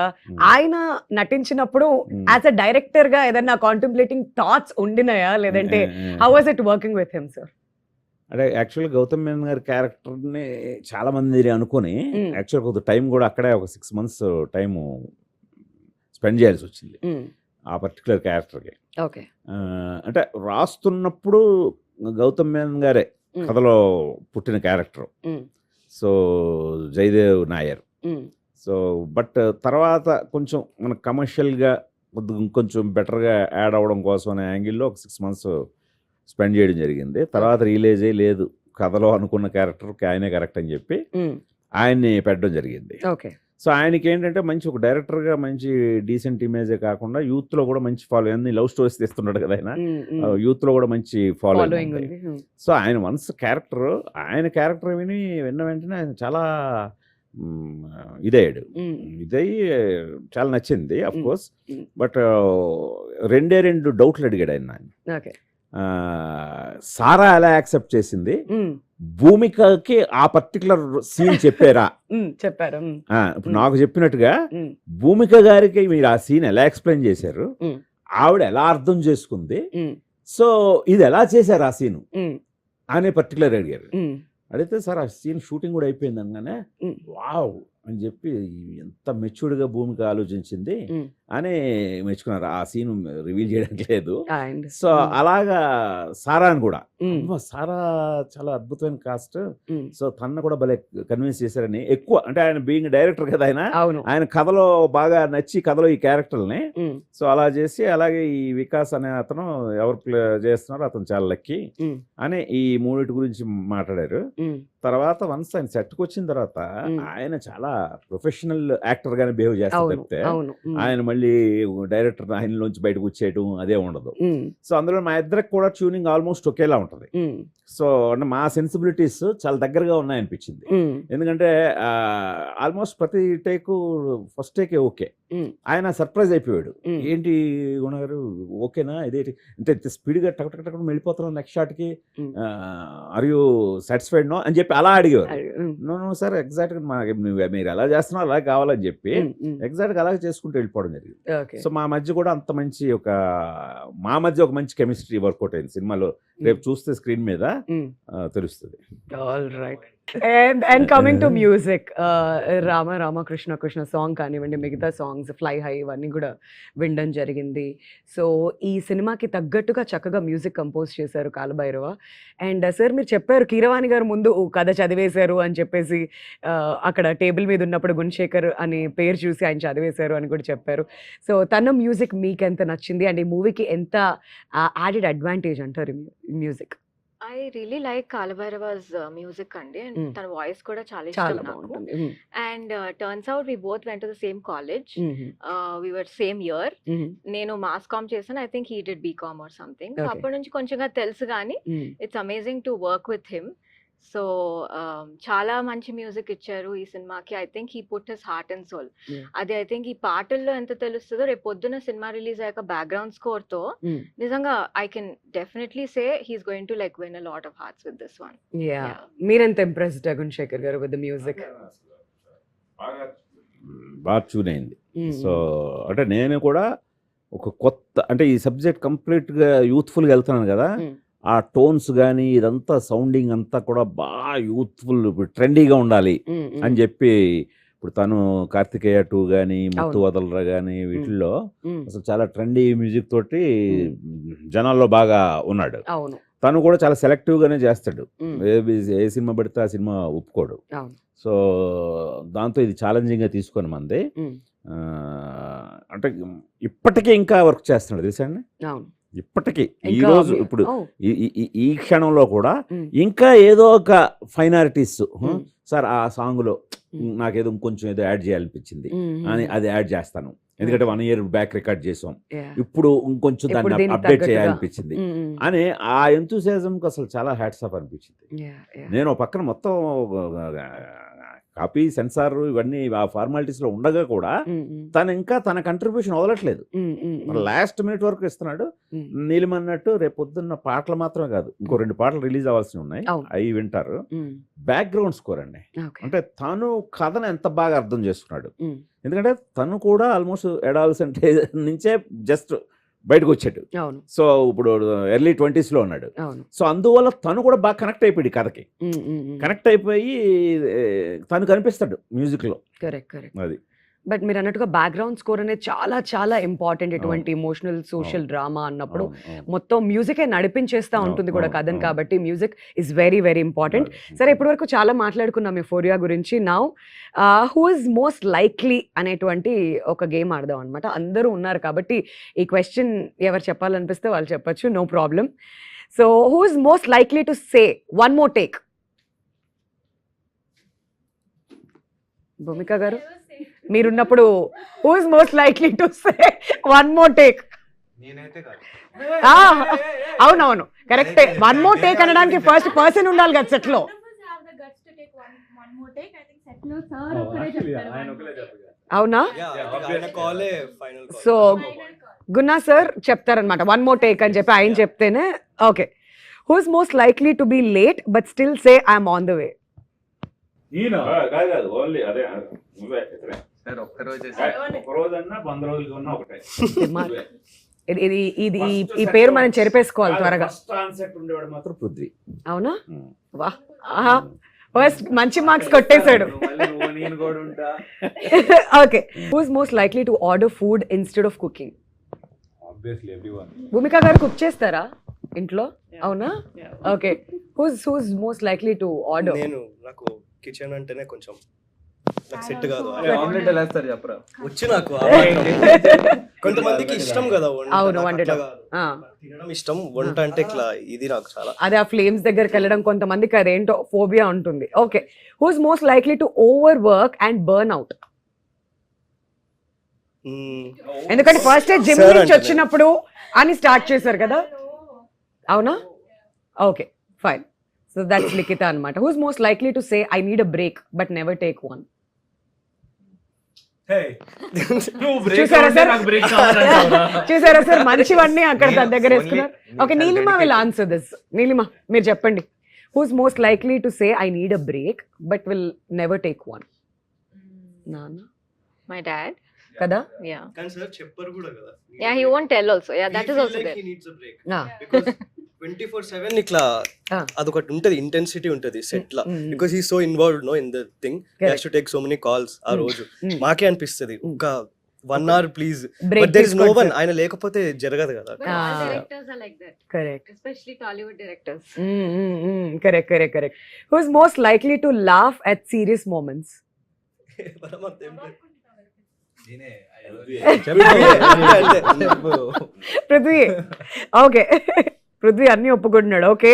ఆయన నటించినప్పుడు యాజ్ అ డైరెక్టర్ గా ఏదైనా కాంటెంప్లేటింగ్ థాట్స్ ఉండినాయా, లేదంటే how was it working with him sir? అంటే యాక్చువల్గా గౌతమ్ మేనన్ గారి క్యారెక్టర్ని చాలా మంది అనుకొని యాక్చువల్గా కొంత టైం కూడా అక్కడే ఒక 6 months టైము స్పెండ్ చేయాల్సి వచ్చింది ఆ పర్టికులర్ క్యారెక్టర్కి. ఓకే. అంటే రాస్తున్నప్పుడు గౌతమ్ మేనన్ గారే కథలో పుట్టిన character. So Jayadev Nair. So but తర్వాత కొంచెం మన కమర్షియల్గా ఇంకొంచెం బెటర్గా యాడ్ అవ్వడం కోసం అనే యాంగిల్లో ఒక 6 months స్పెండ్ చేయడం జరిగింది. తర్వాత రియలైజ్ అయ్యి లేదు, కథలో అనుకున్న క్యారెక్టర్కి ఆయనే కరెక్ట్ అని చెప్పి ఆయన్ని పెట్టడం జరిగింది. ఓకే. సో ఆయనకి ఏంటంటే మంచి ఒక డైరెక్టర్గా మంచి డీసెంట్ ఇమేజే కాకుండా యూత్లో కూడా మంచి ఫాలో, అన్ని లవ్ స్టోరీస్ తీస్తున్నాడు కదా ఆయన, యూత్లో కూడా మంచి ఫాలోయింగ్ ఉంది. సో ఆయన వన్స్ ఆయన క్యారెక్టర్ విన్న వెంటనే ఆయన చాలా ఇదయ్యాడు. ఇదయ్యి చాలా నచ్చింది అఫ్ కోర్స్. బట్ 2 డౌట్లు అడిగాడు ఆయన. ఓకే. సారా ఎలా యాక్సెప్ట్ చేసింది, భూమికకి ఆ పర్టికులర్ సీన్ చెప్పారా? చెప్పారు. ఇప్పుడు నాకు చెప్పినట్టుగా భూమిక గారికి మీరు ఆ సీన్ ఎలా ఎక్స్ప్లెయిన్ చేశారు, ఆవిడ ఎలా అర్థం చేసుకుంది, సో ఇది ఎలా చేశారు ఆ సీను అనే పర్టికులర్ అడిగారు. అడిగితే సార్ ఆ సీన్ షూటింగ్ కూడా అయిపోయింది అనగానే వావ్ అని చెప్పి ఎంత మెచ్యూర్డ్గా భూమిక ఆలోచించింది Mm. అని మెచ్చుకున్నారు. ఆ సీన్ రివీల్ చేయడానికి లేదు. అండ్ సో అలాగా సారాని కూడా అబ్బా, సారా చాలా అద్భుతమైన కాస్ట్. సో తనను కూడా భలే కన్విన్స్ చేశారని ఎక్కువ అంటే ఆయన బీయింగ్ డైరెక్టర్ కదా అవును. ఆయన కథలో బాగా నచ్చి కథలో ఈ క్యారెక్టర్ని Mm. సో అలా చేసి అలాగే ఈ వికాస్ అనే అతను ఎవరు ప్లే చేస్తున్నారో అతను చాలా లక్కీ Mm. అని ఈ మూడిటి గురించి మాట్లాడారు. Mm. తర్వాత వన్స్ ఆయన సెట్కి వచ్చిన తర్వాత ఆయన చాలా ప్రొఫెషనల్ యాక్టర్ గానే బిహేవ్ చేస్తారు అవును. తప్పితే అవును. ఆయన మళ్ళీ డైరెక్టర్ ఆయనలోంచి బయటకు వచ్చేయడం అదే ఉండదు. Mm. సో అందులో మా ఇద్దరికి కూడా ట్యూనింగ్ ఆల్మోస్ట్ ఒకేలా ఉంటుంది. Mm. సో అంటే మా సెన్సిబిలిటీస్ చాలా దగ్గరగా ఉన్నాయనిపించింది. Mm. ఎందుకంటే ఆల్మోస్ట్ ప్రతి టేకు ఫస్ట్ టేకే ఓకే. Mm. ఆయన సర్ప్రైజ్ అయిపోయాడు. Mm. ఏంటి గుణ గారు ఓకేనా ఇదేంటి అంటే స్పీడ్గా టక్ టక్ టక్ వెళ్ళిపోతున్నాం నెక్స్ట్ షాట్కి Mm. Are you satisfied no అని చెప్పి అలా అడిగేవారు. Mm. నో సార్ ఎగ్జాక్ట్గా మీరు ఎలా చేస్తున్నారు అలా కావాలని చెప్పి Mm. Mm. ఎగ్జాక్ట్గా అలాగే చేసుకుంటూ వెళ్ళిపోవడం జరిగింది. Okay. సో మా మధ్య కూడా అంత మంచి మా మధ్య ఒక మంచి కెమిస్ట్రీ వర్కౌట్ అయింది సినిమాలో. రేపు చూస్తే స్క్రీన్ మీద Mm. తెలుస్తుంది. All right. And coming to music, Ramakrishna Krishna song కానివ్వండి, మిగతా సాంగ్స్ ఫ్లై హై ఇవన్నీ కూడా వినడం జరిగింది. సో ఈ సినిమాకి తగ్గట్టుగా చక్కగా మ్యూజిక్ కంపోజ్ చేశారు కాలభైరవ. అండ్ సార్ మీరు చెప్పారు కీరవాణి గారు ముందు కథ చదివేశారు అని చెప్పేసి, అక్కడ టేబుల్ మీద ఉన్నప్పుడు గుణశేఖర్ అని పేరు చూసి ఆయన చదివేశారు అని కూడా చెప్పారు. సో తన మ్యూజిక్ మీకు ఎంత నచ్చింది అండ్ ఈ మూవీకి ఎంత యాడెడ్ అడ్వాంటేజ్ అంటారు music? I really like Kaalabhairava's music అండి, అండ్ Mm. తన వాయిస్ కూడా చాలా చాలా ఇష్టం నాకు. బాగుంటుంది. And turns out we both went to the same college, Mhm. We were same year. Mhm. నేను మాస్ కామ్ చేశాను, I think he did BCom or something. Okay. అప్పటి నుంచి కొంచెంగా తెలుసు కానీ Mm. It's amazing to work with him. So చాలా మంచి music ఇచ్చారు ఈ సినిమాకి. I think he put his heart and soul. Yeah. అది ఐ థింక్ ఈ పాటల్లో ఎంత తెలుస్తుందో రేపు పొద్దున్న సినిమా రిలీజ్ అయ్యాక బ్యాక్గ్రౌండ్ స్కోర్ తో Mm. నిజంగా I can definitely say he's going to like win a lot of hearts with this one. Yeah. Yeah. మీరెంత impressed Gunasekhar garu with the music? బాగా ట్యూన్ అయింది. సో అంటే నేను కూడా ఒక కొత్త అంటే ఈ సబ్జెక్ట్ కంప్లీట్గా యూత్ఫుల్గా వెళ్తున్నాను కదా, ఆ టోన్స్ కానీ ఇదంతా సౌండింగ్ అంతా కూడా బాగా యూత్ఫుల్ ట్రెండీగా ఉండాలి అని చెప్పి ఇప్పుడు తను కార్తికేయ 2 కానీ ముత్తు అవును. వదలరా కానీ వీటిల్లో అసలు చాలా ట్రెండీ మ్యూజిక్ తోటి జనాల్లో బాగా ఉన్నాడు. అవును. తను కూడా చాలా సెలెక్టివ్గానే చేస్తాడు. Mm. ఏ సినిమా పడితే ఆ సినిమా ఒప్పుకోడు. అవును. సో దాంతో ఇది ఛాలెంజింగ్గా తీసుకొని మంది Mm. అంటే ఇప్పటికీ ఇంకా వర్క్ చేస్తున్నాడు తెలుసా అండి. అవును. ఇప్పటికీ ఈ ఇంకా రోజు ఇప్పుడు Oh. ఈ క్షణంలో కూడా Mm. ఇంకా ఏదో ఒక ఫైనారిటీస్ Mm. సార్ ఆ సాంగ్లో Mm. నాకేదో ఇంకొంచెం ఏదో యాడ్ చేయాలనిపించింది Mm. అని అది యాడ్ చేస్తాను. ఎందుకంటే 1 year బ్యాక్ రికార్డ్ చేసాం, Yeah. ఇప్పుడు ఇంకొంచెం ఇప్పుడు దాన్ని దీనికి అప్డేట్ తగ్గట్టుగా. చేయాలనిపించింది Mm. Mm. అని ఆ ఎంతూసియాజంకి అసలు చాలా హ్యాట్స్ ఆఫ్ అనిపించింది. Yeah. Yeah. నేను ఒక పక్కన మొత్తం కాపీ సెన్సార్ ఇవన్నీ ఆ ఫార్మాలిటీస్లో ఉండగా కూడా Mm. Mm. తను ఇంకా తన కంట్రిబ్యూషన్ వదలట్లేదు. Mm. Mm. Mm. Last minute వరకు ఇస్తున్నాడు. Mm. నీలిమన్నట్టు రేపు పొద్దున్న పాటలు మాత్రమే కాదు, ఇంకో 2 పాటలు రిలీజ్ అవ్వాల్సి ఉన్నాయి, అవును. అవి వింటారు. Mm. బ్యాక్గ్రౌండ్ స్కోర్ అండి, Okay. అంటే తను కథను ఎంత బాగా అర్థం చేసుకున్నాడు. Mm. ఎందుకంటే తను కూడా ఆల్మోస్ట్ అడాలసెంట్ నుంచే జస్ట్ బయటకు వచ్చాడు. అవును. సో ఇప్పుడు ఎర్లీ 20sలో ఉన్నాడు. అవును. సో అందువల్ల తను కూడా బాగా కనెక్ట్ అయిపోయాడు ఈ కథకి. Mm. Mm. Mm. కనెక్ట్ అయిపోయి తను కనిపిస్తాడు మ్యూజిక్లో. కరెక్ట్. కరెక్ట్. అది బట్ మీరు అన్నట్టుగా బ్యాక్గ్రౌండ్ స్కోర్ అనేది చాలా చాలా ఇంపార్టెంట్. ఎటువంటి ఇమోషనల్ సోషల్ డ్రామా అన్నప్పుడు అవును, అవును. మొత్తం మ్యూజికే నడిపించేస్తూ అవును, ఉంటుంది కూడా అవును, కథను. అవును. కాబట్టి music is very very important. సరే, ఇప్పటి వరకు చాలా మాట్లాడుకున్నాం యూఫోరియా గురించి. Now who is most likely అనేటువంటి ఒక గేమ్ ఆడదాం అనమాట. అందరూ ఉన్నారు కాబట్టి ఈ క్వశ్చన్ ఎవరు చెప్పాలనిపిస్తే వాళ్ళు చెప్పచ్చు, no problem. So who is most likely to say one more take? Bhumika గారు మీరున్నప్పుడు who is most likely to say one more take? నేనైతే కాదు. అవునవును, కరెక్టే. వన్ మోర్ టేక్ అనడానికి ఫస్ట్ పర్సన్ ఉండాలి కదా సెట్ లో. అవునా? సో గున్నా సార్ చెప్తారనమాట వన్ మోర్ టేక్ అని చెప్పి ఆయన చెప్తేనే. Okay, who is most likely to be late but still say I'm on the way? Sir ఒక్కరోజే ఇది ఇది ఈ పేరు మనం చెరిపేసుకోవాలి త్వరగా. కాన్సెప్ట్ ఉండేవాడు మాత్రం పృథ్వీ. అవునా? వా, ఆహా, ఫస్ట్ మంచి మార్క్స్ కొట్టేశాడు. Okay, who's most likely to order food instead of cooking? Obviously everyone. Bhumika గారు కుక్ చేస్తారా ఇంట్లో? అవునా? Okay, who's most likely to order? నాకు కిచెన్ అంటేనే కొంచెం నాకు సెట్ కాదు. ఆమ్లెట్ ఎలా వేస్తారు చెప్పరా? వచ్చి నాకు కొంతమందికి ఇష్టం కదా అవును, వండడం. తినడం ఇష్టం, వంట అంటే ఇట్లా ఇది నాకు చాలా. అదే ఆ ఫ్లేమ్స్ దగ్గరికి వెళ్ళడం కొంతమందికి అదేంటో ఫోబియా ఉంటుంది. Okay, who's most likely to overwork and burn out? ఎందుకంటే ఫస్ట్ జిమ్ Sir నుంచి అంటే వచ్చినప్పుడు అని స్టార్ట్ చేశారు కదా, అవునా? Okay, fine. So that's Likhita అనమాట. Who's most likely to say I need a break but never take one? చూసారా సార్, చూసారా సార్, మంచివన్నీ అక్కడ తన దగ్గర వేసుకున్నారు. Okay, Neelima will answer this. Neelima మీరు చెప్పండి. Who's most likely to say I need a break but will never take one? నాన్న మై డాడ్ కదా? యా కానీ సార్ చెప్పరు కూడా కదా. Yeah he won't tell also. Yeah that is also there. 24/7 ఇట్లా Ah. అదొకటి ఉంటది, ఇంటెన్సిటీ ఉంటది సెట్ లా. Because he so involved no in the thing, he has to take so many calls ఆ రోజు. మాకే అనిపిస్తది ఒక 1 hour please, Break but there is no తీసుకోండి వన్. సార్. ఆయన లేకపోతే జరగదు కదా. But all directors are like that, correct. especially Tollywood directors. Correct. Who's most likely to laugh at serious moments? Prithvi. Okay, Prithvi అన్ని ఒప్పుకుంటున్నాడు. ఓకే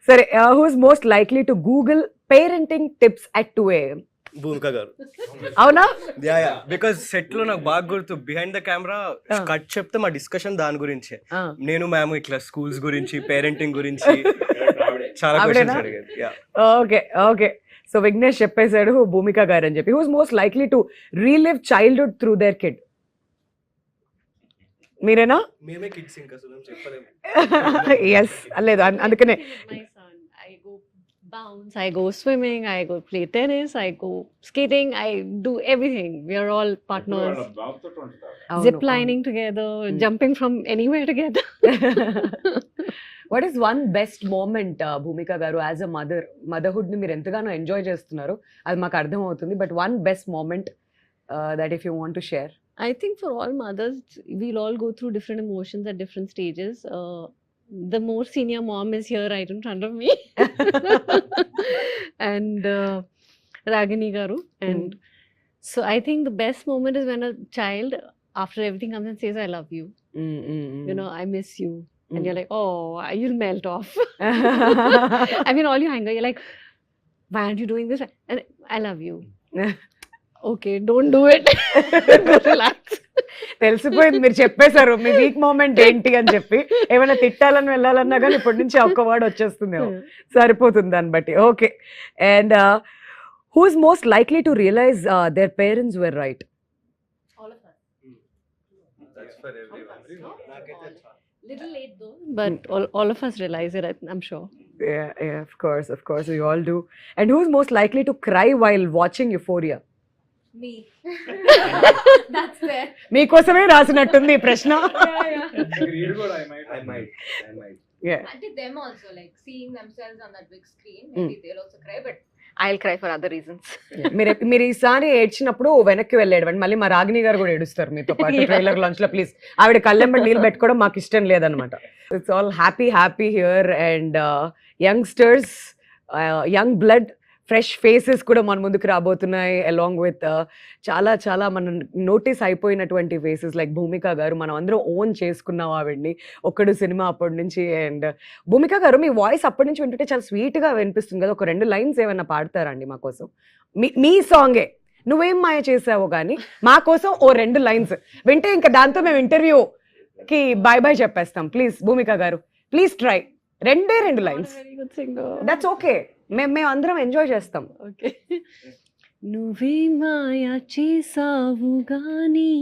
సరే, who's most likely to Google parenting tips at 2 AM? Bhumika garu. అవునా? Because set లో నాకు బాగా గుర్తు, behind the camera cut చెప్తే మా డిస్కషన్ దాని గురించే. నేను మ్యామ్ ఇట్లా స్కూల్స్ గురించి, పేరెంటింగ్ గురించి చాలా ఆవిడేనా? క్వశ్చన్స్ అడిగేది. ఓకే, సో విఘ్నేష్ చెప్పేశాడు భూమిక గారు అని చెప్పి. Who's most likely to relive childhood through their kid? మీరేనా? మేమే కిడ్స్ ఇంకా చెప్పలేము. ఎస్, లేదు అందుకనే. My son, I go bounce, I go swimming, I go play tennis, I go skating, I do everything. We are all partners. Zip lining together, jumping from anywhere together. What is one best moment Bhumika గారు as అ motherhood ని మీరు ఎంతగానో enjoy చేస్తున్నారు, అది మాకు అర్థం అవుతుంది. But one best moment that if you want to share? I think for all mothers, we'll all go through different emotions at different stages. The more senior mom is here right in front of me, and Ragini Garu. And so I think the best moment is when a child, after everything, comes and says, I love you. You know, I miss you. And you're like, oh, you'll melt off. I mean, all your anger, you're like, why aren't you doing this? And I love you. Okay, don't do it. Go relax. తెలిసిపోయింది, మీరు చెప్పేశారు మీ week moment ఏంటి అని చెప్పి. ఏమైనా తిట్టాలని వెళ్ళాలన్నా కానీ ఇప్పటి నుంచి ఒక్క వర్డ్ వచ్చేస్తుంది, సరిపోతుంది దాన్ని బట్టి. Okay, and who's most likely to realise their parents were right? All of us. That's for everyone. Little late though, but all of us realize it, I'm sure. Yeah, of course, we all do. And who's most likely to cry while watching Euphoria? Me. That's there. మీకోసమే రాసినట్టుంది ఈ ప్రశ్న. I might. Yeah. And them also, like seeing themselves on that big screen, maybe they'll also cry, but I'll cry for other reasons. మీరు ఈసారి ఏడ్చినప్పుడు వెనక్కి వెళ్ళేడు, మళ్ళీ మా రాగిణి గారు కూడా ఏడుస్తారు మీతో పాటు ట్రైలర్ లాంచ్ లో. ప్లీజ్, ఆవిడ కళ్ళెంబడి నీళ్ళు పెట్టుకోవడం మాకు ఇష్టం లేదనమాట. It's all happy here. And youngsters, young blood, fresh faces కూడా మన ముందుకు రాబోతున్నాయి, అలాంగ్ విత్ చాలా మనం నోటీస్ అయిపోయినటువంటి ఫేసెస్ లైక్ భూమిక గారు. మనం అందరం ఓన్ చేసుకున్నాం ఆవిడ్ని, ఒక్కడు సినిమా అప్పటి నుంచి. అండ్ భూమిక గారు, మీ వాయిస్ అప్పటి నుంచి వింటుంటే చాలా స్వీట్గా వినిపిస్తుంది కదా. ఒక 2 లైన్స్ ఏమైనా పాడతారండి మా కోసం? మీ సాంగే నువ్వేం మాయ చేసావో కానీ మా కోసం ఓ 2 లైన్స్ వింటే ఇంకా దాంతో మేము ఇంటర్వ్యూకి బాయ్ చెప్పేస్తాం. ప్లీజ్ భూమిక గారు, please try. 2 lines. Very good singer. That's okay, మేము అందరం ఎంజాయ్ చేస్తాం. Okay. నువ్వే మాయా చేసావు గాని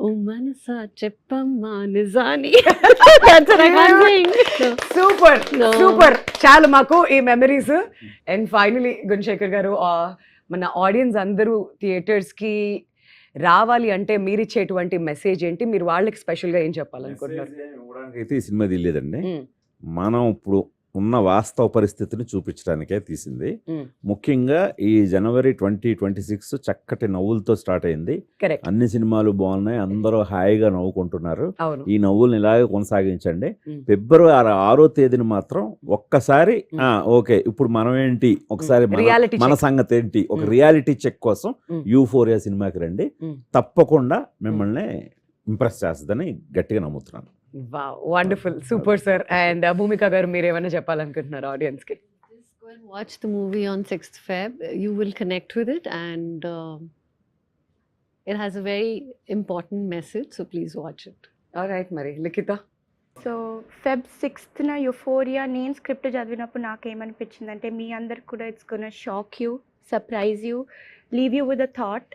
ఓ మనసా చెప్పమ్మా నిజాని. That's what I can't sing. Super No. Super, చాలు మాకు ఈ మెమరీస్. అండ్ ఫైనలీ గుణశేఖర్ గారు, మన ఆడియన్స్ అందరూ థియేటర్స్ కి రావాలి అంటే మీరు ఇచ్చేటువంటి మెసేజ్ ఏంటి? మీరు వాళ్ళకి స్పెషల్ గా ఏం చెప్పాలనుకుంటున్నారు? అయితే ఈ సినిమా తెలియదండి. మనం ఇప్పుడు ఉన్న వాస్తవ పరిస్థితిని చూపించడానికే తీసింది. Mm. ముఖ్యంగా ఈ జనవరి 2026 చక్కటి నవ్వులతో స్టార్ట్ అయింది. కరెక్ట్. అన్ని సినిమాలు బాగున్నాయి, అందరూ హాయిగా నవ్వుకుంటున్నారు. అవును. ఈ నవ్వుల్ని ఇలాగే కొనసాగించండి. Mm. ఫిబ్రవరి 6వ తేదీని మాత్రం ఒక్కసారి ఓకే ఇప్పుడు మనం ఏంటి, ఒకసారి Reality మన check. సంగతి ఏంటి, ఒక Mm. రియాలిటీ చెక్ కోసం Mm. యూఫోరియా సినిమాకి రండి. Mm. తప్పకుండా మిమ్మల్ని ఇంప్రెస్ చేస్తుందని గట్టిగా నమ్ముతున్నాను. Wonderful, super sir. అండ్ భూమిక గారు మీరు ఏమైనా చెప్పాలనుకుంటున్నారు ఆడియన్స్ కి? Just go and watch the movie on 6th Feb. You will connect with it, and it has a very important message, so please watch it. Alright, మరి Likhitha? So Feb 6th Euphoria నేను script చదివినప్పుడు నాకేమనిపించిందంటే మీ అందరికి కూడా it's gonna shock you, surprise you, leave you with a thought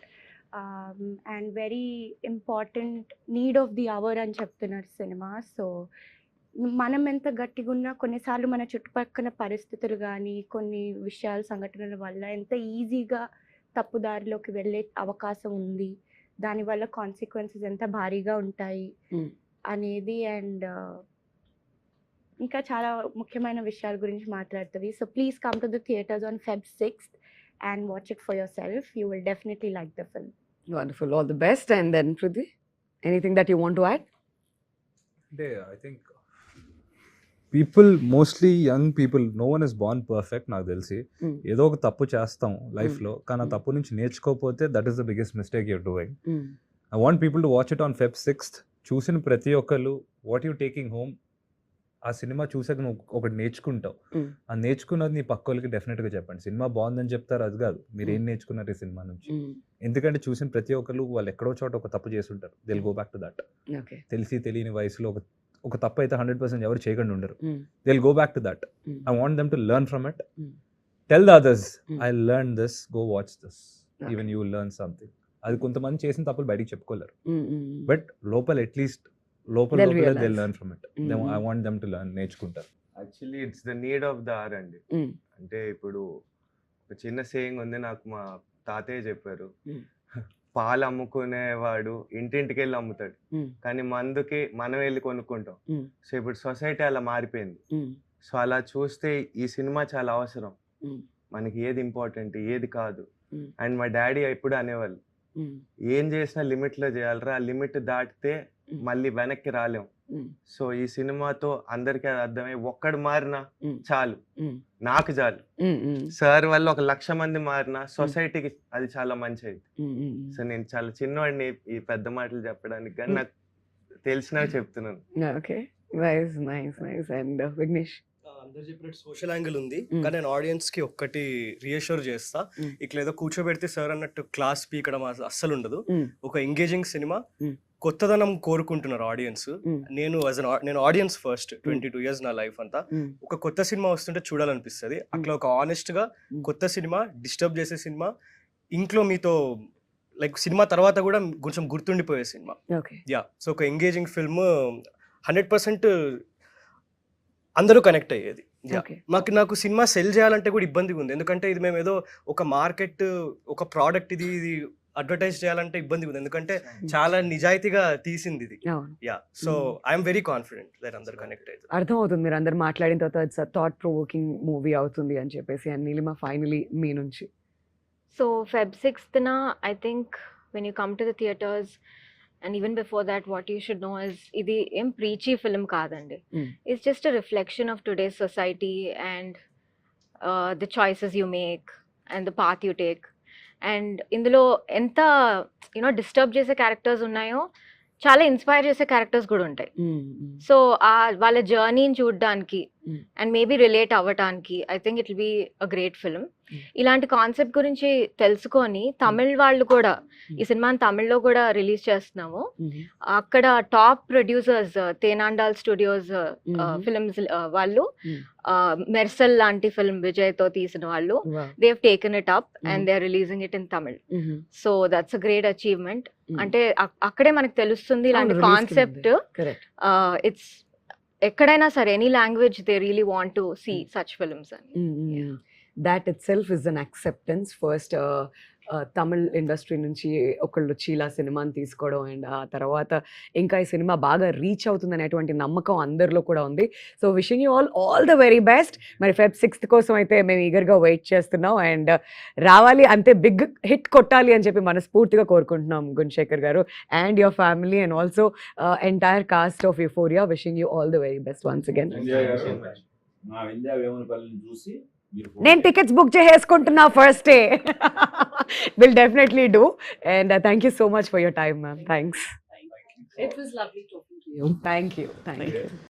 and very important need of the hour అని చెప్తున్నారు cinema. So మనం ఎంత గట్టిగా ఉన్నా కొన్నిసార్లు మన చుట్టుపక్కల పరిస్థితులు కానీ కొన్ని విషయాలు సంఘటనల వల్ల ఎంత ఈజీగా తప్పుదారిలోకి వెళ్ళే అవకాశం ఉంది, దానివల్ల కాన్సిక్వెన్సెస్ ఎంత భారీగా ఉంటాయి Mm. అనేది అండ్ ఇంకా చాలా ముఖ్యమైన విషయాల గురించి మాట్లాడుతుంది. So please come to the theatres on Feb 6th and watch it for yourself. You will definitely like the film. Wonderful, all the best. And then Prithvi, anything that you want to add? అంటే I think people mostly young people, no one is born perfect. నాకు తెలిసి Mm. ఏదో ఒక తప్పు చేస్తాం లైఫ్లో, కానీ ఆ తప్పు నుంచి నేర్చుకోకపోతే that is the biggest mistake you're doing. I want people to watch it on Feb 6th. చూసిన ప్రతి ఒక్కళ్ళు వాట్ యూ టేకింగ్ హోమ్, ఆ సినిమా చూసాక నువ్వు ఒకటి నేర్చుకుంటావు. Mm. ఆ నేర్చుకున్నది నీ పక్క వాళ్ళకి డెఫినెట్గా చెప్పండి. సినిమా బాగుందని చెప్తారు, అది కాదు మీరు ఏం నేర్చుకున్నారు ఈ సినిమా నుంచి. ఎందుకంటే చూసిన ప్రతి ఒక్కళ్ళు వాళ్ళు ఎక్కడో చోట ఒక తప్పు చేసి ఉంటారు. They'll go back to that. Okay. తెలిసి తెలియని వయసులో ఒక తప్పు అయితే 100% ఎవరు చేయకుండా ఉండరు. They'll go back to that. I want them to learn from it. Tell the others, I learned this, go watch this. Even you will learn something. అది కొంతమంది చేసిన తప్పులు బయటికి చెప్పుకోలేరు, బట్ లోపల అట్లీస్ట్ లోపల they learn from it. I want them to learn, నేర్చుకుంటారు. Actually it's the need of the hour అండి. అంటే ఇప్పుడు ఒక చిన్న సేయింగ్ ఉంది, నాకు మా తాతయ్య చెప్పారు, పాలు అమ్ముకునేవాడు ఇంటింటికి వెళ్ళి అమ్ముతాడు, కానీ మందుకి మనం వెళ్ళి కొనుక్కుంటాం. సో ఇప్పుడు సొసైటీ అలా మారిపోయింది. సో అలా చూస్తే ఈ సినిమా చాలా అవసరం, మనకి ఏది ఇంపార్టెంట్ ఏది కాదు. అండ్ మా డాడీ ఎప్పుడు అనేవాళ్ళు, ఏం చేసినా లిమిట్లో చేయాలరా, ఆ లిమిట్ దాటితే మళ్ళీ వెనక్కి రాలేం. సో ఈ సినిమాతో అందరికీ అది అర్థమై ఒక్కడు మారినా చాలు, నాకు చాలు. సార్ వల్ల 1,00,000 మంది మారినా సొసైటీకి అది చాలా మంచిది. సో నేను చాలా చిన్నవాడిని ఈ పెద్ద మాటలు చెప్పడానికి, కానీ నాకు తెలిసినవి చెప్తున్నాను. Okay, nice nice nice. And Vignesh? అందరు చెప్పినట్టు సోషల్ యాంగిల్ ఉంది, కానీ నేను ఆడియన్స్ కి ఒక్కటి రియాష్యూర్ చేస్తా, ఇట్లా ఏదో కూర్చోబెడితే సార్ అన్నట్టు క్లాస్ పీకడం అస్సలు ఉండదు. ఒక ఎంగేజింగ్ సినిమా, కొత్తదనం కోరుకుంటున్నారు ఆడియన్స్. నేను ఆడియన్స్ ఫస్ట్ 22 years నా లైఫ్ అంతా, ఒక కొత్త సినిమా వస్తుంటే చూడాలనిపిస్తుంది. అట్లా ఒక ఆనెస్ట్ గా కొత్త సినిమా, డిస్టర్బ్ చేసే సినిమా, ఇంట్లో మీతో లైక్ సినిమా తర్వాత కూడా కొంచెం గుర్తుండిపోయే సినిమా. యా, సో ఒక ఎంగేజింగ్ ఫిల్మ్ 100% అందరూ కనెక్ట్ అయ్యేది. నాకు సినిమా సెల్ చేయాలంటే కూడా ఇబ్బందిగా ఉంది, ఎందుకంటే ఇది మేము ఏదో ఒక మార్కెట్, ఒక ప్రోడక్ట్, ఇది అడ్వర్టైజ్ చేయాలంటే ఇబ్బందిగా ఉంది, ఎందుకంటే చాలా నిజాయితీగా తీసింది ఇది. Yeah, so I'm very confident that అందరు కనెక్ట్ అయ్యారు. అర్థమవుతుంది మీరు అందరు మాట్లాడిన తర్వాత ఇట్స్ థాట్ ప్రొవోకింగ్ మూవీ అవుతుంది అని చెప్పేసి. అండ్ నీలిమ, ఫైనలీ మీ నుంచి. So Feb 6th I think when you come to the theaters, and even before that, what you should know is ఇది ఏం preachy film కాదండి. It's just a reflection of today's society and the choices you make and the path you take. And ఇందులో ఎంత disturb చేసే characters ఉన్నాయో, చాలా inspire చేసే characters కూడా ఉంటాయి. సో వాళ్ళ జర్నీని చూడడానికి అండ్ మేబీ రిలేట్ అవ్వటానికి I think it will be a great film. ఇలాంటి కాన్సెప్ట్ గురించి తెలుసుకొని తమిళ్ వాళ్ళు కూడా ఈ సినిమాని తమిళ్లో కూడా రిలీజ్ చేస్తున్నాము. అక్కడ top producers Thenandal Studios Films వాళ్ళు, మెర్సల్ లాంటి ఫిల్మ్ విజయ్తో తీసిన వాళ్ళు, they have taken it up and they are releasing it in Tamil. So that's a great achievement. అంటే అక్కడే మనకు తెలుస్తుంది ఇలాంటి కాన్సెప్ట్. ఇట్స్ ఎక్కడైనా సరే, any language, they really want to see such films అని. That itself is an acceptance. First, Tamil industry నుంచి ఒకళ్ళు వచ్చి ఇలా సినిమాని తీసుకోవడం అండ్ ఆ తర్వాత ఇంకా ఈ సినిమా బాగా రీచ్ అవుతుంది అనేటువంటి నమ్మకం అందరిలో కూడా ఉంది. So wishing you all the very best. మరి Feb 6th కోసం అయితే మేము ఈగర్గా వెయిట్ చేస్తున్నాం అండ్ రావాలి అంతే బిగ్ హిట్ కొట్టాలి అని చెప్పి మనస్ఫూర్తిగా కోరుకుంటున్నాం గుణశేఖర్ గారు and your family and also entire cast of Euphoria. Wishing you all the very best once again. మా వింధ్యా వేములపల్లిని చూసి నేను టికెట్స్ బుక్ చేసేసుకుంటున్నా first day. Will definitely do and thank you so much for your time ma'am. Thanks. It was lovely talking to you. Thank you.